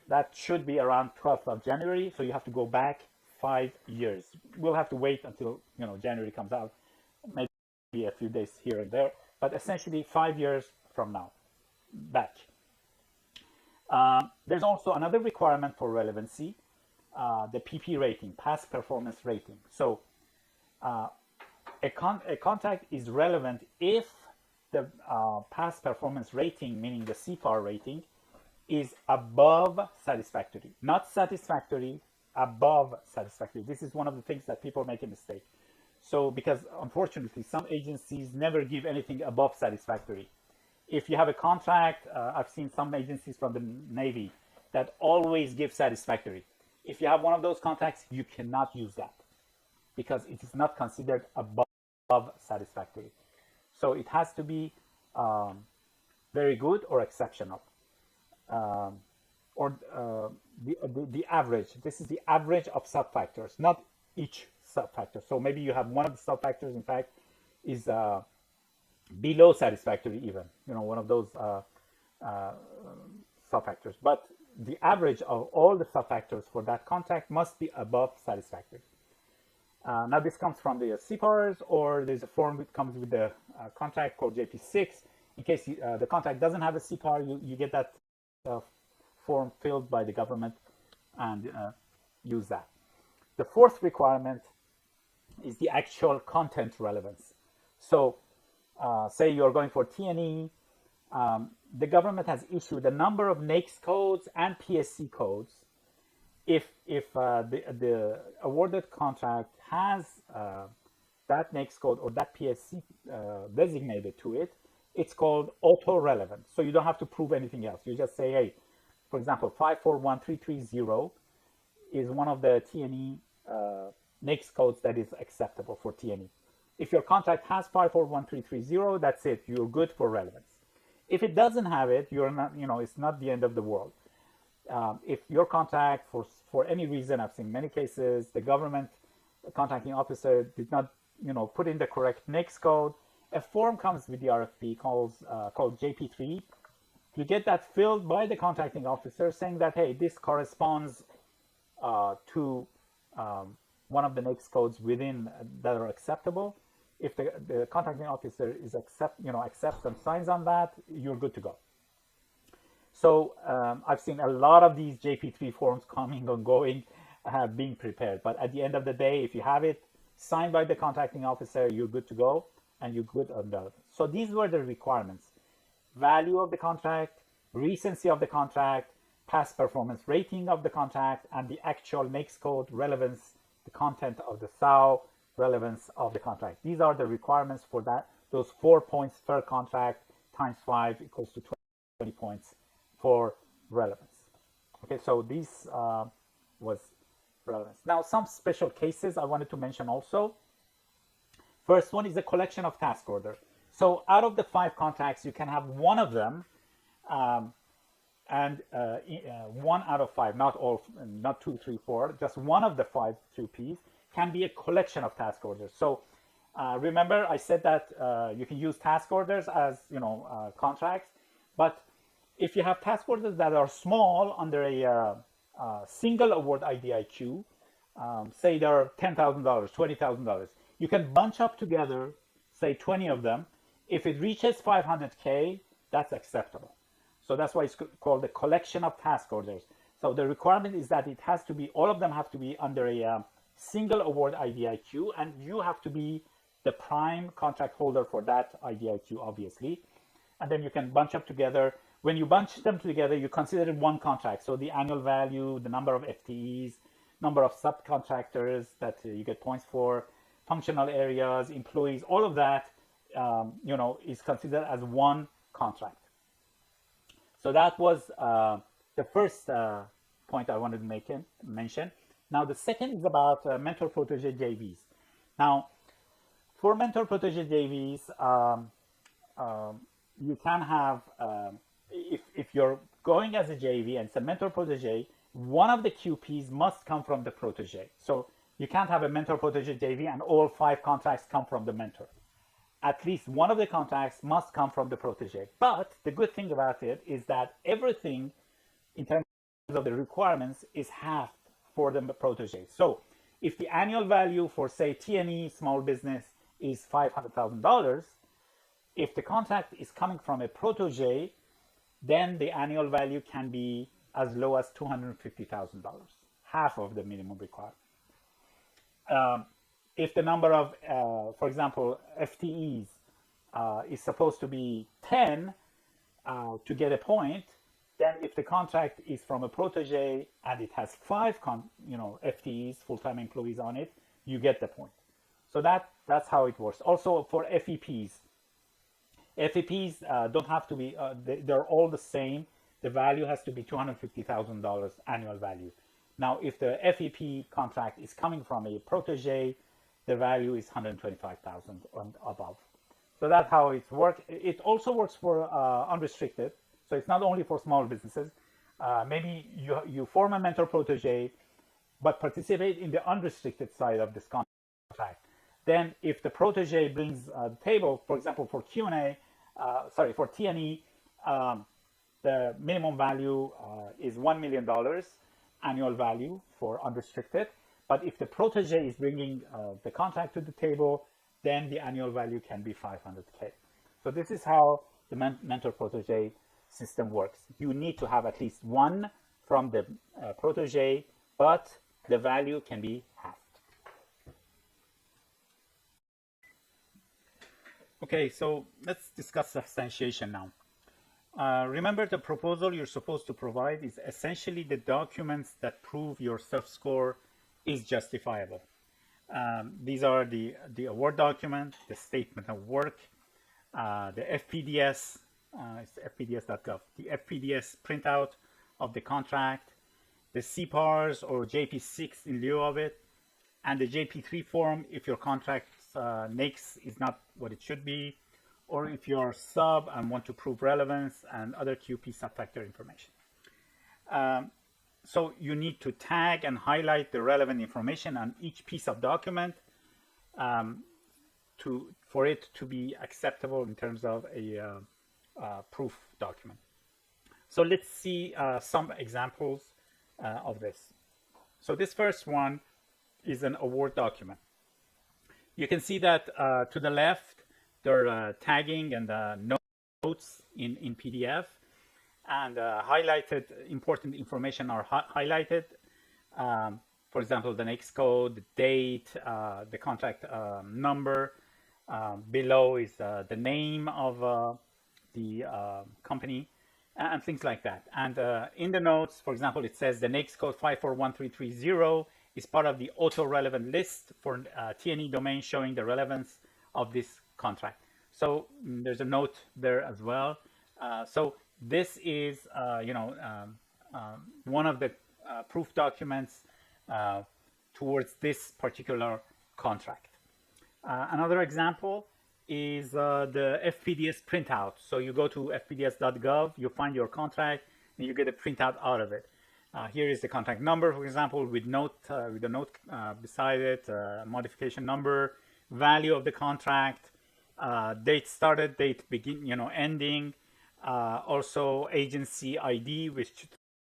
that should be around 12th of January, so you have to go back 5 years. We'll have to wait until January comes out, maybe a few days here and there, but essentially 5 years from now, back. There's also another requirement for relevancy, the PP rating, past performance rating. So a contract is relevant if the past performance rating, meaning the CPAR rating, is above satisfactory. Not satisfactory, above satisfactory. This is one of the things that people make a mistake. So because unfortunately some agencies never give anything above satisfactory. If you have a contract, I've seen some agencies from the Navy that always give satisfactory. If you have one of those contracts, you cannot use that because it is not considered above satisfactory. So it has to be very good or exceptional, or the average. This is the average of subfactors, not each subfactor. So maybe you have one of the subfactors, in fact, is below satisfactory even, one of those subfactors. But the average of all the subfactors for that contract must be above satisfactory. Now this comes from the CPARs, or there's a form that comes with the contract called JP6. In case the contract doesn't have a CPAR, you get that form filled by the government and use that. The fourth requirement is the actual content relevance. So say you're going for T&E, the government has issued a number of NAICS codes and PSC codes. If the awarded contract has that NAICS code or that PSC designated to it, it's called auto-relevant. So you don't have to prove anything else. You just say, hey, for example, 541330 is one of the T&E NAICS codes that is acceptable for T&E. If your contract has 541330, that's it. You're good for relevance. If it doesn't have it, you're not. It's not the end of the world. If your contract, for any reason, I've seen many cases, the government contracting officer did not, put in the correct NAICS code, a form comes with the RFP called JP3. You get that filled by the contracting officer saying that, hey, this corresponds to one of the NAICS codes within that are acceptable. If the contracting officer is accepts and signs on that, you're good to go. So I've seen a lot of these JP3 forms coming and going, being prepared. But at the end of the day, if you have it signed by the contracting officer, you're good to go, and you're good on that. So these were the requirements: value of the contract, recency of the contract, past performance rating of the contract, and the actual NAICS code relevance, the content of the SAO, relevance of the contract. These are the requirements for that. Those 4 points per contract times 5 equals to 20 points for relevance. Okay, so this was relevance. Now, some special cases I wanted to mention also. First one is a collection of task orders. So out of the 5 contracts, you can have one of them, and 1 out of 5, not all, not 2, 3, 4, just one of the 5 QPs can be a collection of task orders. So remember, I said that you can use task orders as contracts, but if you have task orders that are small under a single award IDIQ, say they're $10,000, $20,000, you can bunch up together, say 20 of them. If it reaches 500K, that's acceptable. So that's why it's called the collection of task orders. So the requirement is that it has to be, all of them have to be under a single award IDIQ, and you have to be the prime contract holder for that IDIQ, obviously. And then you can bunch up together. When you bunch them together, you consider it one contract. So the annual value, the number of FTEs, number of subcontractors that you get points for, functional areas, employees, all of that, is considered as one contract. So that was the first point I wanted to mention. Now, the second is about mentor-protege JVs. Now, for mentor-protege JVs, you can have, if you're going as a JV and it's a mentor-protege, one of the QPs must come from the protege. So you can't have a mentor-protege JV and all 5 contracts come from the mentor. At least one of the contracts must come from the protege. But the good thing about it is that everything in terms of the requirements is halved for the protege. So if the annual value for, say, T&E small business is $500,000, if the contract is coming from a protege, then the annual value can be as low as $250,000, half of the minimum requirement. If the number of, for example, FTEs is supposed to be 10 to get a point, then if the contract is from a protege and it has 5 FTEs, full-time employees on it, you get the point. So that's how it works. Also for FEPs. FEPs don't have to be, they're all the same. The value has to be $250,000 annual value. Now, if the FEP contract is coming from a protege, the value is $125,000 and above. So that's how it works. It also works for unrestricted. So it's not only for small businesses. Maybe you form a mentor protege, but participate in the unrestricted side of this contract. Then if the protege brings the table, for example, for for T&E, the minimum value is $1 million annual value for unrestricted. But if the protege is bringing the contract to the table, then the annual value can be 500K. So this is how the mentor-protege system works. You need to have at least one from the protege, but the value can be halved. Okay, so let's discuss substantiation now. Remember, the proposal you're supposed to provide is essentially the documents that prove your self-score is justifiable. These are the award document, the statement of work, the FPDS, it's fpds.gov, the FPDS printout of the contract, the CPARs or JP6 in lieu of it, and the JP3 form if your contract's NAICS is not what it should be, or if you're sub and want to prove relevance, and other QP subfactor information. So you need to tag and highlight the relevant information on each piece of document for it to be acceptable in terms of a proof document. So let's see some examples of this. So this first one is an award document. You can see that to the left, there are tagging and notes in PDF, and highlighted important information are highlighted. For example, the NAICS code, the date, the contract number. Below is the name of the company, and things like that. And in the notes, for example, it says the NAICS code 541330 is part of the auto-relevant list for T&E domain showing the relevance of this contract. So there's a note there as well. So this is, one of the proof documents towards this particular contract. Another example is the FPDS printout. So you go to fpds.gov, you find your contract, and you get a printout out of it. Here is the contract number, for example, with a note beside it, modification number, value of the contract, date started, date begin, ending, also agency ID, which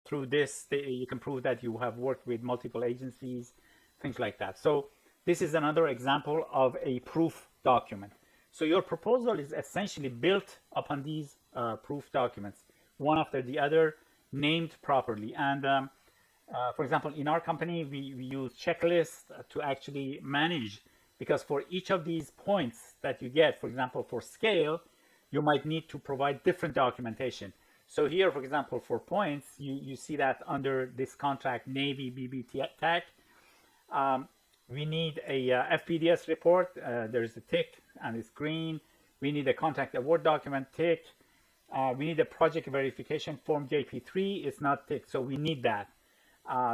through this you can prove that you have worked with multiple agencies, things like that. So this is another example of a proof document. So your proposal is essentially built upon these proof documents, one after the other, named properly. And for example, in our company, we use checklists to actually manage, because for each of these points that you get, for example, for scale, you might need to provide different documentation. So here, for example, for points, you see that under this contract, Navy BB Tech, we need a FPDS report. There's a tick and it's green. We need a contract award document, tick. We need a project verification form, JP3. It's not ticked, so we need that.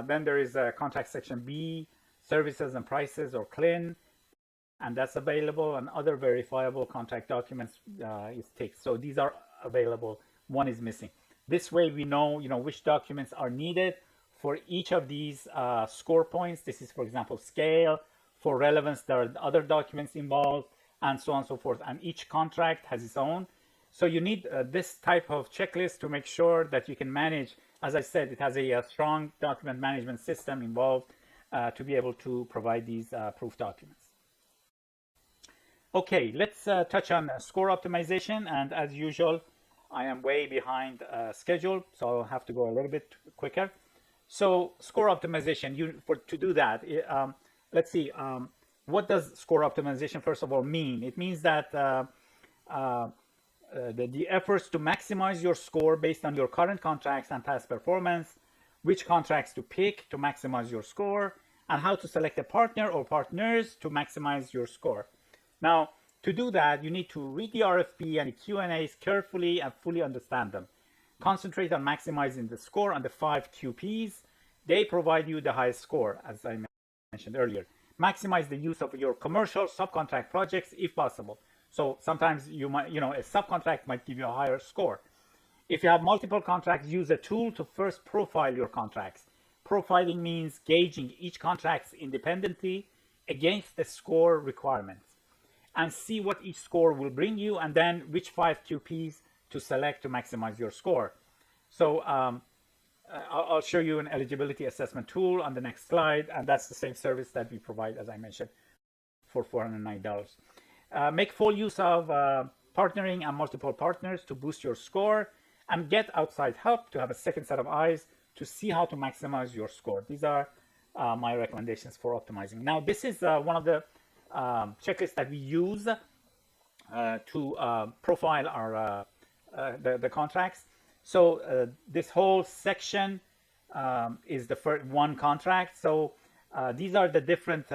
Then there is a contract section B, services and prices, or CLIN, and that's available. And other verifiable contract documents is ticked. So these are available. One is missing. This way we know, which documents are needed for each of these score points. This is, for example, scale. For relevance, there are other documents involved, and so on and so forth. And each contract has its own. So you need this type of checklist to make sure that you can manage. As I said, it has a strong document management system involved to be able to provide these proof documents. Okay, let's touch on score optimization. And as usual, I am way behind schedule, so I'll have to go a little bit quicker. So score optimization, to do that, let's see, what does score optimization first of all mean? It means that the efforts to maximize your score based on your current contracts and past performance, which contracts to pick to maximize your score, and how to select a partner or partners to maximize your score. Now, to do that, you need to read the RFP and the Q&As carefully and fully understand them. Concentrate on maximizing the score on the 5 QPs. They provide you the highest score, as I mentioned earlier. Maximize the use of your commercial subcontract projects if possible. So sometimes you might, a subcontract might give you a higher score. If you have multiple contracts, use a tool to first profile your contracts. Profiling means gauging each contract independently against the score requirements, and see what each score will bring you, and then which 5 QPs to select to maximize your score. So I'll show you an eligibility assessment tool on the next slide, and that's the same service that we provide, as I mentioned, for $409. Make full use of partnering and multiple partners to boost your score, and get outside help to have a second set of eyes to see how to maximize your score. These are my recommendations for optimizing. Now, this is one of the checklists that we use to profile our the contracts. So this whole section is the first one contract. So these are the different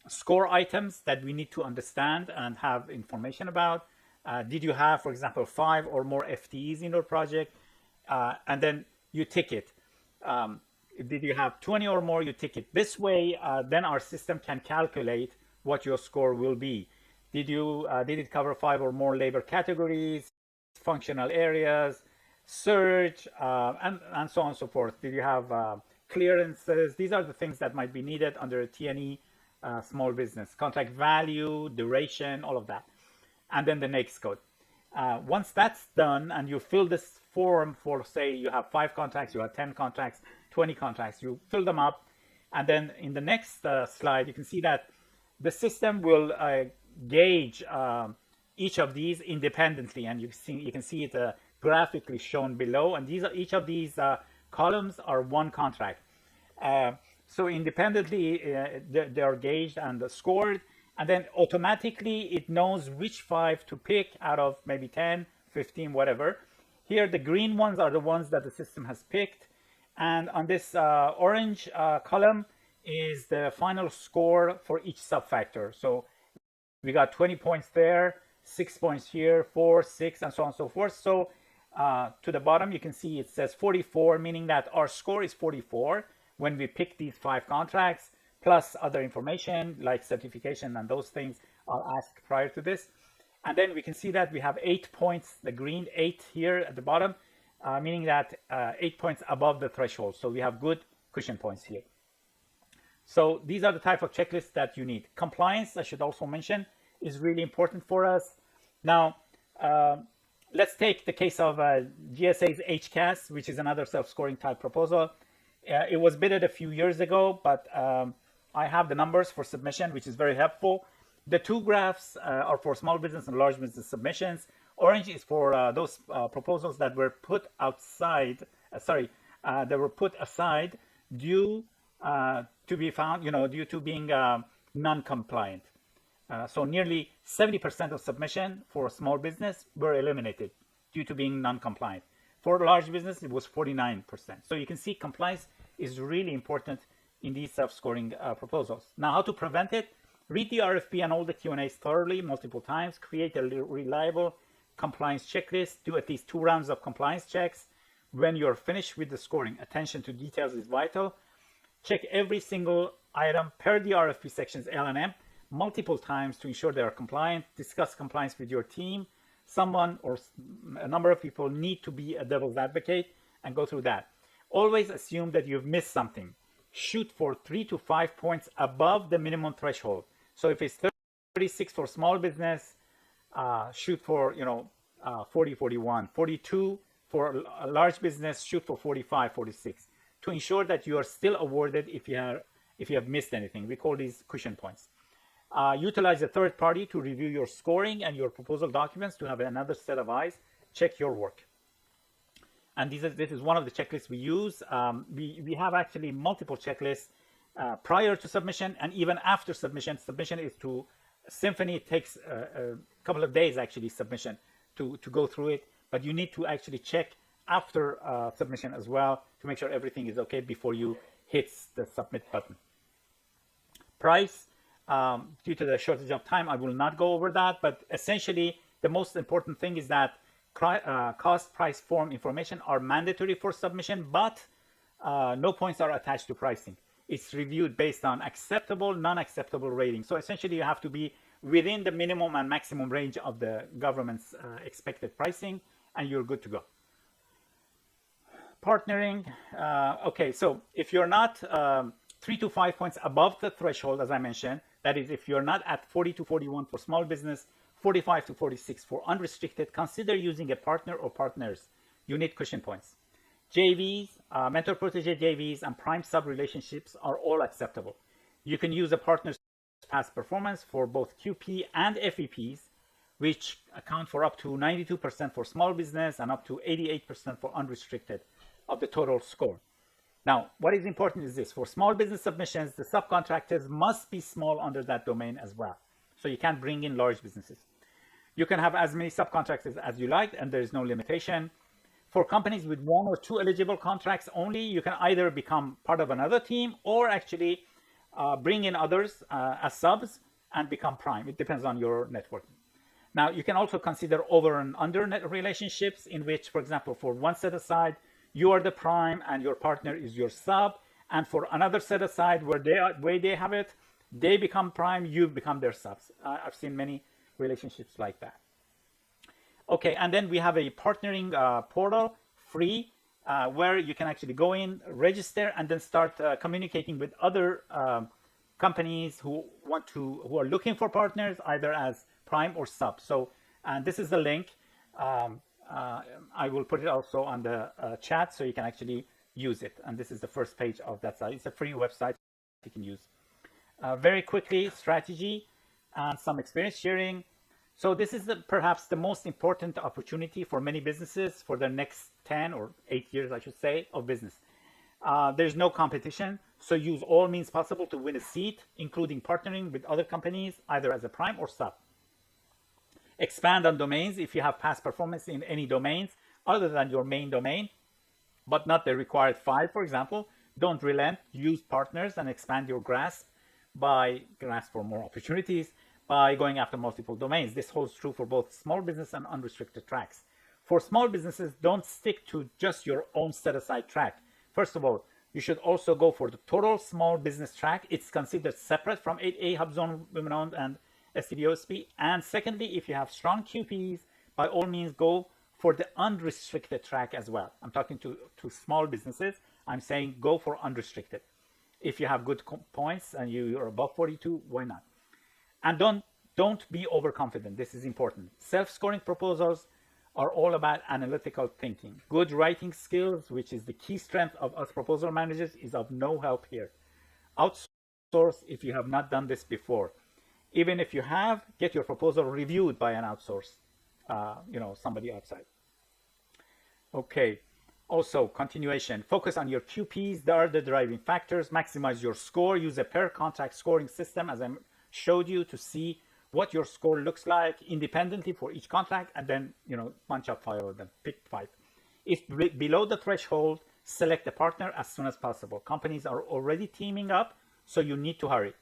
score items that we need to understand and have information about. Did you have, for example, 5 or more FTEs in your project? And then you tick it. Did you have 20 or more? You tick it. This way, then our system can calculate what your score will be. Did it cover 5 or more labor categories, functional areas, search, and so on and so forth? Did you have clearances? These are the things that might be needed under a T&E small business. Contract value, duration, all of that. And then the next code. Once that's done and you fill this form for, say, you have 5 contracts, you have 10 contracts, 20 contracts, you fill them up. And then in the next slide, you can see that the system will gauge each of these independently. And you can see it graphically shown below. And each of these columns are one contract. So independently, they are gauged and scored. And then automatically, it knows which 5 to pick out of maybe 10, 15, whatever. Here, the green ones are the ones that the system has picked. And on this orange column is the final score for each subfactor. So we got 20 points there, 6 points here, 4, 6, and so on and so forth. So to the bottom, you can see it says 44, meaning that our score is 44 when we pick these 5 contracts, plus other information like certification and those things are asked prior to this. And then we can see that we have 8 points, the green 8 here at the bottom, meaning that 8 points above the threshold. So we have good cushion points here. So these are the type of checklists that you need. Compliance, I should also mention, is really important for us. Now, let's take the case of GSA's HCAS, which is another self-scoring type proposal. It was bidded a few years ago, but I have the numbers for submission, which is very helpful. The two graphs are for small business and large business submissions. Orange is for those proposals that were put outside, that were put aside due to be found, due to being non-compliant. So nearly 70% of submission for small business were eliminated due to being non-compliant. For large business, it was 49%. So you can see compliance is really important in these self-scoring proposals. Now, how to prevent it? Read the RFP and all the Q&As thoroughly, multiple times. Create a reliable compliance checklist. Do at least 2 rounds of compliance checks. When you're finished with the scoring, attention to details is vital. Check every single item per the RFP sections L&M multiple times to ensure they are compliant. Discuss compliance with your team. Someone or a number of people need to be a devil's advocate and go through that. Always assume that you've missed something. Shoot for 3 to 5 points above the minimum threshold. So if it's 36 for small business, shoot for 40, 41, 42 for a large business, shoot for 45, 46 to ensure that you are still awarded if you have missed anything. We call these cushion points. Utilize a third party to review your scoring and your proposal documents to have another set of eyes. Check your work. And this is one of the checklists we use. We have actually multiple checklists prior to submission and even after submission. Submission is to Symphony. It takes a couple of days actually submission to go through it, but you need to actually check after submission as well to make sure everything is okay before you hit the submit button. Price, due to the shortage of time, I will not go over that, but essentially the most important thing is that cost, price, form information are mandatory for submission, but no points are attached to pricing. It's reviewed based on acceptable, non-acceptable rating. So essentially you have to be within the minimum and maximum range of the government's expected pricing, and you're good to go. Partnering, okay, so if you're not 3 to 5 points above the threshold, as I mentioned, that is, if you're not at 40 to 41 for small business, 45 to 46 for unrestricted, consider using a partner or partners. You need cushion points. JVs, mentor-protege JVs, and prime-sub relationships are all acceptable. You can use a partner's past performance for both QP and FEPs, which account for up to 92% for small business and up to 88% for unrestricted of the total score. Now, what is important is this. For small business submissions, the subcontractors must be small under that domain as well. So you can't bring in large businesses. You can have as many subcontractors as you like, and there is no limitation. For companies with 1 or 2 eligible contracts only, you can either become part of another team or actually bring in others as subs and become prime. It depends on your network. Now, you can also consider over and under net relationships in which, for example, for one set aside, you are the prime and your partner is your sub. And for another set aside where they have it, they become prime, you become their subs. I've seen many relationships like that. Okay, and then we have a partnering portal, free, where you can actually go in, register, and then start communicating with other companies who are looking for partners, either as prime or sub. So, and this is the link. I will put it also on the chat so you can actually use it. And this is the first page of that site. It's a free website you can use. Very quickly, strategy and some experience sharing. So this is perhaps the most important opportunity for many businesses for the next 10 or 8 years, I should say, of business. There's no competition, so use all means possible to win a seat, including partnering with other companies, either as a prime or sub. Expand on domains if you have past performance in any domains other than your main domain, but not the required 5, for example. Don't relent, use partners and expand your grasp for more opportunities by going after multiple domains. This holds true for both small business and unrestricted tracks. For small businesses, don't stick to just your own set-aside track. First of all, You should also go for the total small business track. It's considered separate from 8A, Hub Zone, Women-Owned, and STB/OSP. And secondly, if you have strong QPs, by all means go for the unrestricted track as well. I'm talking to small businesses. I'm saying go for unrestricted. If you have good points and you're above 42, why not? And don't be overconfident. This is important. Self-scoring proposals are all about analytical thinking. Good writing skills, which is the key strength of us proposal managers, is of no help here. Outsource if you have not done this before. Even if you have, get your proposal reviewed by an outsource, somebody outside. Okay. Also, continuation. Focus on your QPs. They are the driving factors. Maximize your score. Use a per contract scoring system, as I showed you, to see what your score looks like independently for each contract, and then bunch up 5 of them, pick 5. If below the threshold, select a partner as soon as possible. Companies are already teaming up, so you need to hurry.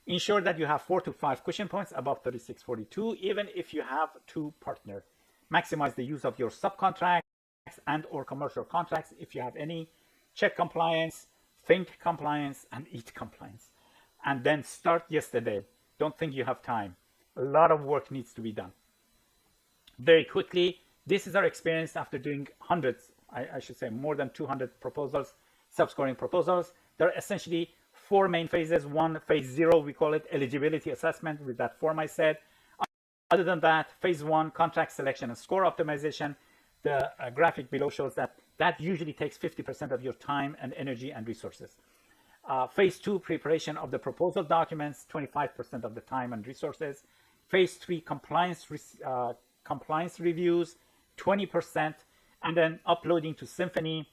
Ensure that you have 4 to 5 cushion points above 3642, even if you have 2 partners. Maximize the use of your subcontracts and or commercial contracts if you have any. Check compliance, think compliance, and eat compliance. And then start yesterday. Don't think you have time. A lot of work needs to be done. Very quickly, this is our experience after doing hundreds, I should say more than 200 proposals, sub-scoring proposals. There are essentially 4 main phases. One, phase 0, we call it eligibility assessment with that form I said. Other than that, phase 1, contract selection and score optimization. The graphic below shows that usually takes 50% of your time and energy and resources. Phase 2, preparation of the proposal documents, 25% of the time and resources. Phase 3, compliance reviews, 20%. And then uploading to Symphony.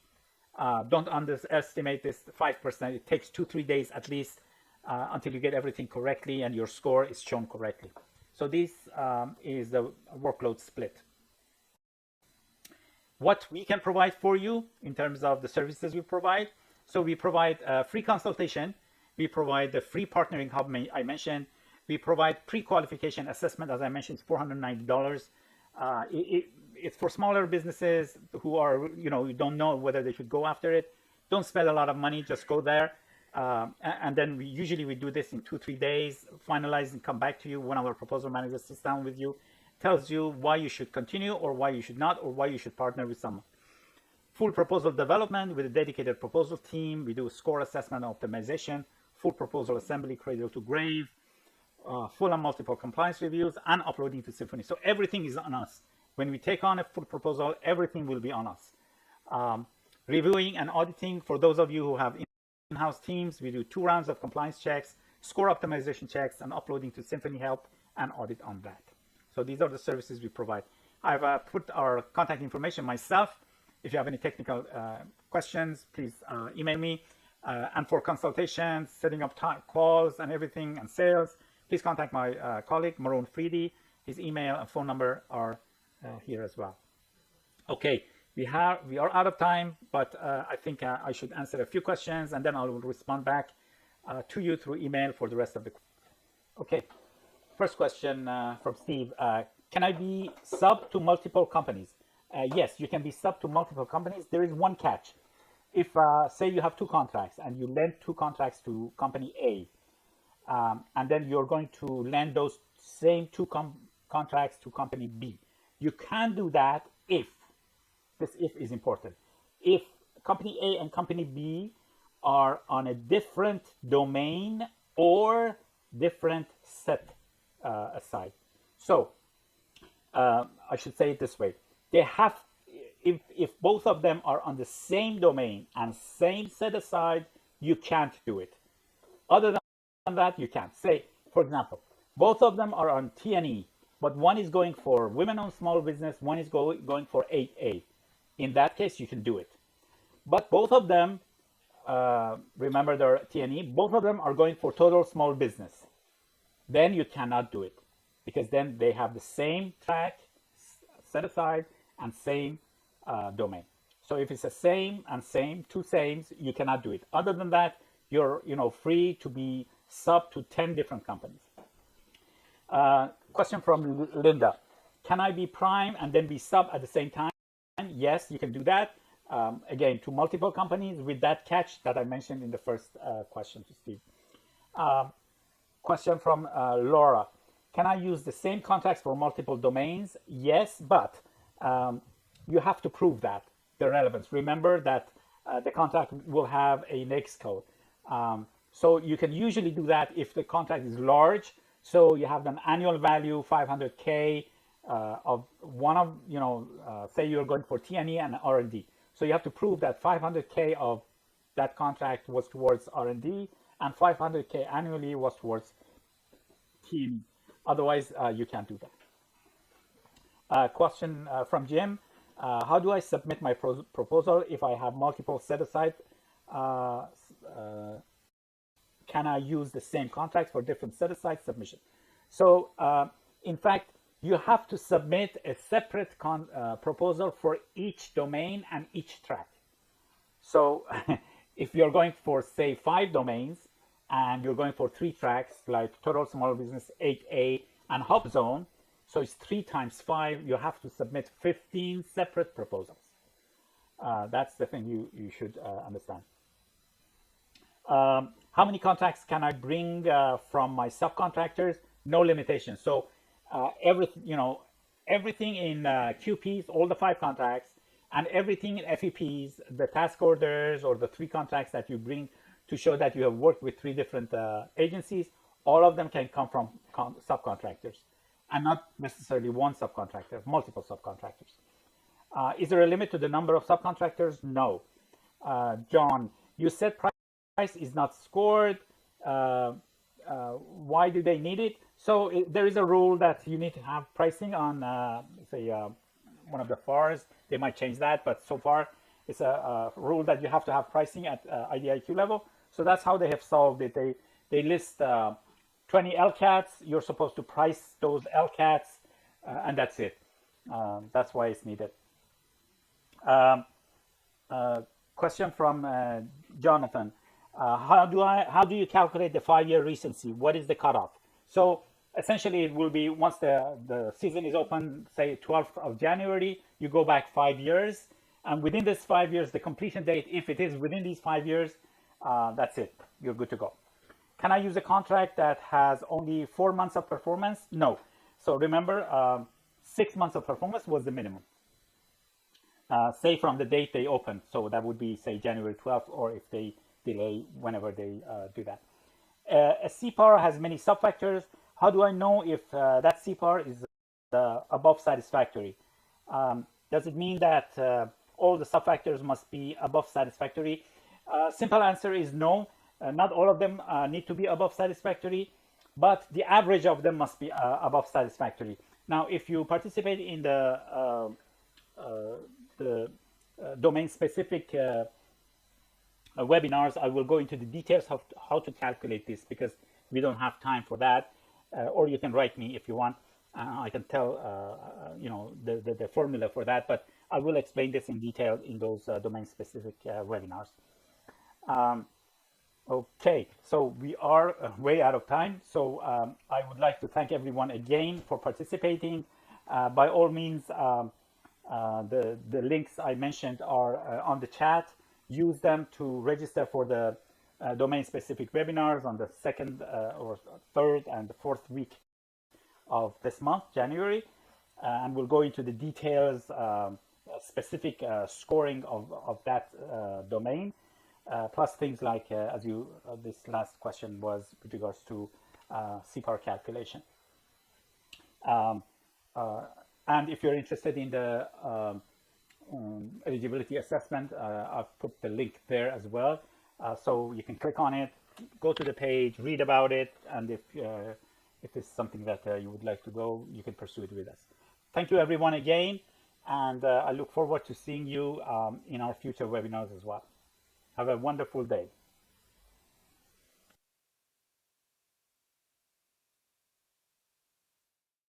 Don't underestimate this, 5%. It takes 2-3 days at least until you get everything correctly and your score is shown correctly. So this is the workload split. What we can provide for you in terms of the services we provide. So we provide free consultation. We provide the free partnering hub I mentioned. We provide pre-qualification assessment, as I mentioned, it's $490. It's for smaller businesses who are, you don't know whether they should go after it. Don't spend a lot of money, just go there. And then we usually do this in 2-3 days, finalize and come back to you. One of our proposal managers sits down with you, tells you why you should continue or why you should not, or why you should partner with someone. Full proposal development with a dedicated proposal team. We do score assessment and optimization, full proposal assembly, cradle to grave, full and multiple compliance reviews, and uploading to Symphony. So everything is on us. When we take on a full proposal, everything will be on us. Reviewing and auditing, for those of you who have in-house teams, we do 2 rounds of compliance checks, score optimization checks, and uploading to Symphony help and audit on that. So these are the services we provide. I've put our contact information myself. If you have any technical questions, please email me. And for consultations, setting up calls and everything, and sales, please contact my colleague, Maroon Freedy. His email and phone number are here as well. Okay, we are out of time, but I think I should answer a few questions, and then I will respond back to you through email for the rest of the. Okay, first question from Steve. Can I be sub to multiple companies? Yes, you can be sub to multiple companies. There is one catch. If say you have 2 contracts and you lend 2 contracts to company A, and then you're going to lend those same 2 contracts to company B. You can do that if, this if is important, if company A and company B are on a different domain or different set aside. So I should say it this way. They have, if both of them are on the same domain and same set aside, you can't do it. Other than that, you can't. Say, for example, both of them are on T&E, but one is going for women-owned small business, one is going for 8A. In that case, you can do it. But both of them, remember their T&E, both of them are going for total small business. Then you cannot do it, because then they have the same track set aside and same domain. So if it's the same and same, 2 sames, you cannot do it. Other than that, you're free to be sub to 10 different companies. Question from Linda. Can I be prime and then be sub at the same time? Yes, you can do that. again, to multiple companies with that catch that I mentioned in the first question to Steve. Question from Laura. Can I use the same contracts for multiple domains? Yes, but you have to prove that, the relevance. Remember that the contract will have a next code. So you can usually do that if the contract is large. So you have an annual value, 500K of one of, say you're going for T&E and R&D. So you have to prove that 500K of that contract was towards R&D and 500K annually was towards T&E. Otherwise, you can't do that. Question from Jim. How do I submit my proposal if I have multiple set-aside? Can I use the same contracts for different set-aside submission? So, in fact, you have to submit a separate proposal for each domain and each track. So, if you're going for, say, 5 domains, and you're going for 3 tracks, like Total Small Business 8A and Hub Zone, so it's 3 times 5, you have to submit 15 separate proposals. That's the thing you should understand. How many contracts can I bring from my subcontractors? No limitation. So everything in QPs, all the 5 contracts, and everything in FEPs, the task orders or the 3 contracts that you bring to show that you have worked with 3 different agencies, all of them can come from subcontractors, and not necessarily one subcontractor, multiple subcontractors. Is there a limit to the number of subcontractors? No. John, you said price is not scored. Why do they need it? So there is a rule that you need to have pricing on, say, one of the FARs. They might change that, but so far it's a rule that you have to have pricing at IDIQ level. So that's how they have solved it. They list 20 LCATs. You're supposed to price those LCATs, and that's it. That's why it's needed. Question from Jonathan. How do you calculate the 5-year recency? What is the cutoff? So essentially it will be once the season is open, say 12th of January, you go back 5 years. And within this 5 years, the completion date, if it is within these 5 years, that's it. You're good to go. Can I use a contract that has only 4 months of performance? No. So remember, 6 months of performance was the minimum. Say from the date they open. So that would be, say, January 12th, or if they delay whenever they do that. A CPAR has many subfactors. How do I know if that CPAR is above satisfactory? Does it mean that all the subfactors must be above satisfactory? Simple answer is no. Not all of them need to be above satisfactory, but the average of them must be above satisfactory. Now, if you participate in the domain-specific webinars, I will go into the details of how to calculate this, because we don't have time for that. Or you can write me if you want. I can tell the formula for that, but I will explain this in detail in those domain-specific webinars. Okay, so we are way out of time. So I would like to thank everyone again for participating. By all means, the links I mentioned are on the chat. Use them to register for the domain-specific webinars on the 2nd or 3rd and the 4th week of this month, January. And we'll go into the details, specific scoring of that domain. Plus things like, this last question was with regards to CPAR calculation. And if you're interested in the eligibility assessment, I've put the link there as well. So you can click on it, go to the page, read about it, and if it's something that you would like to go, you can pursue it with us. Thank you everyone again, and I look forward to seeing you in our future webinars as well. Have a wonderful day.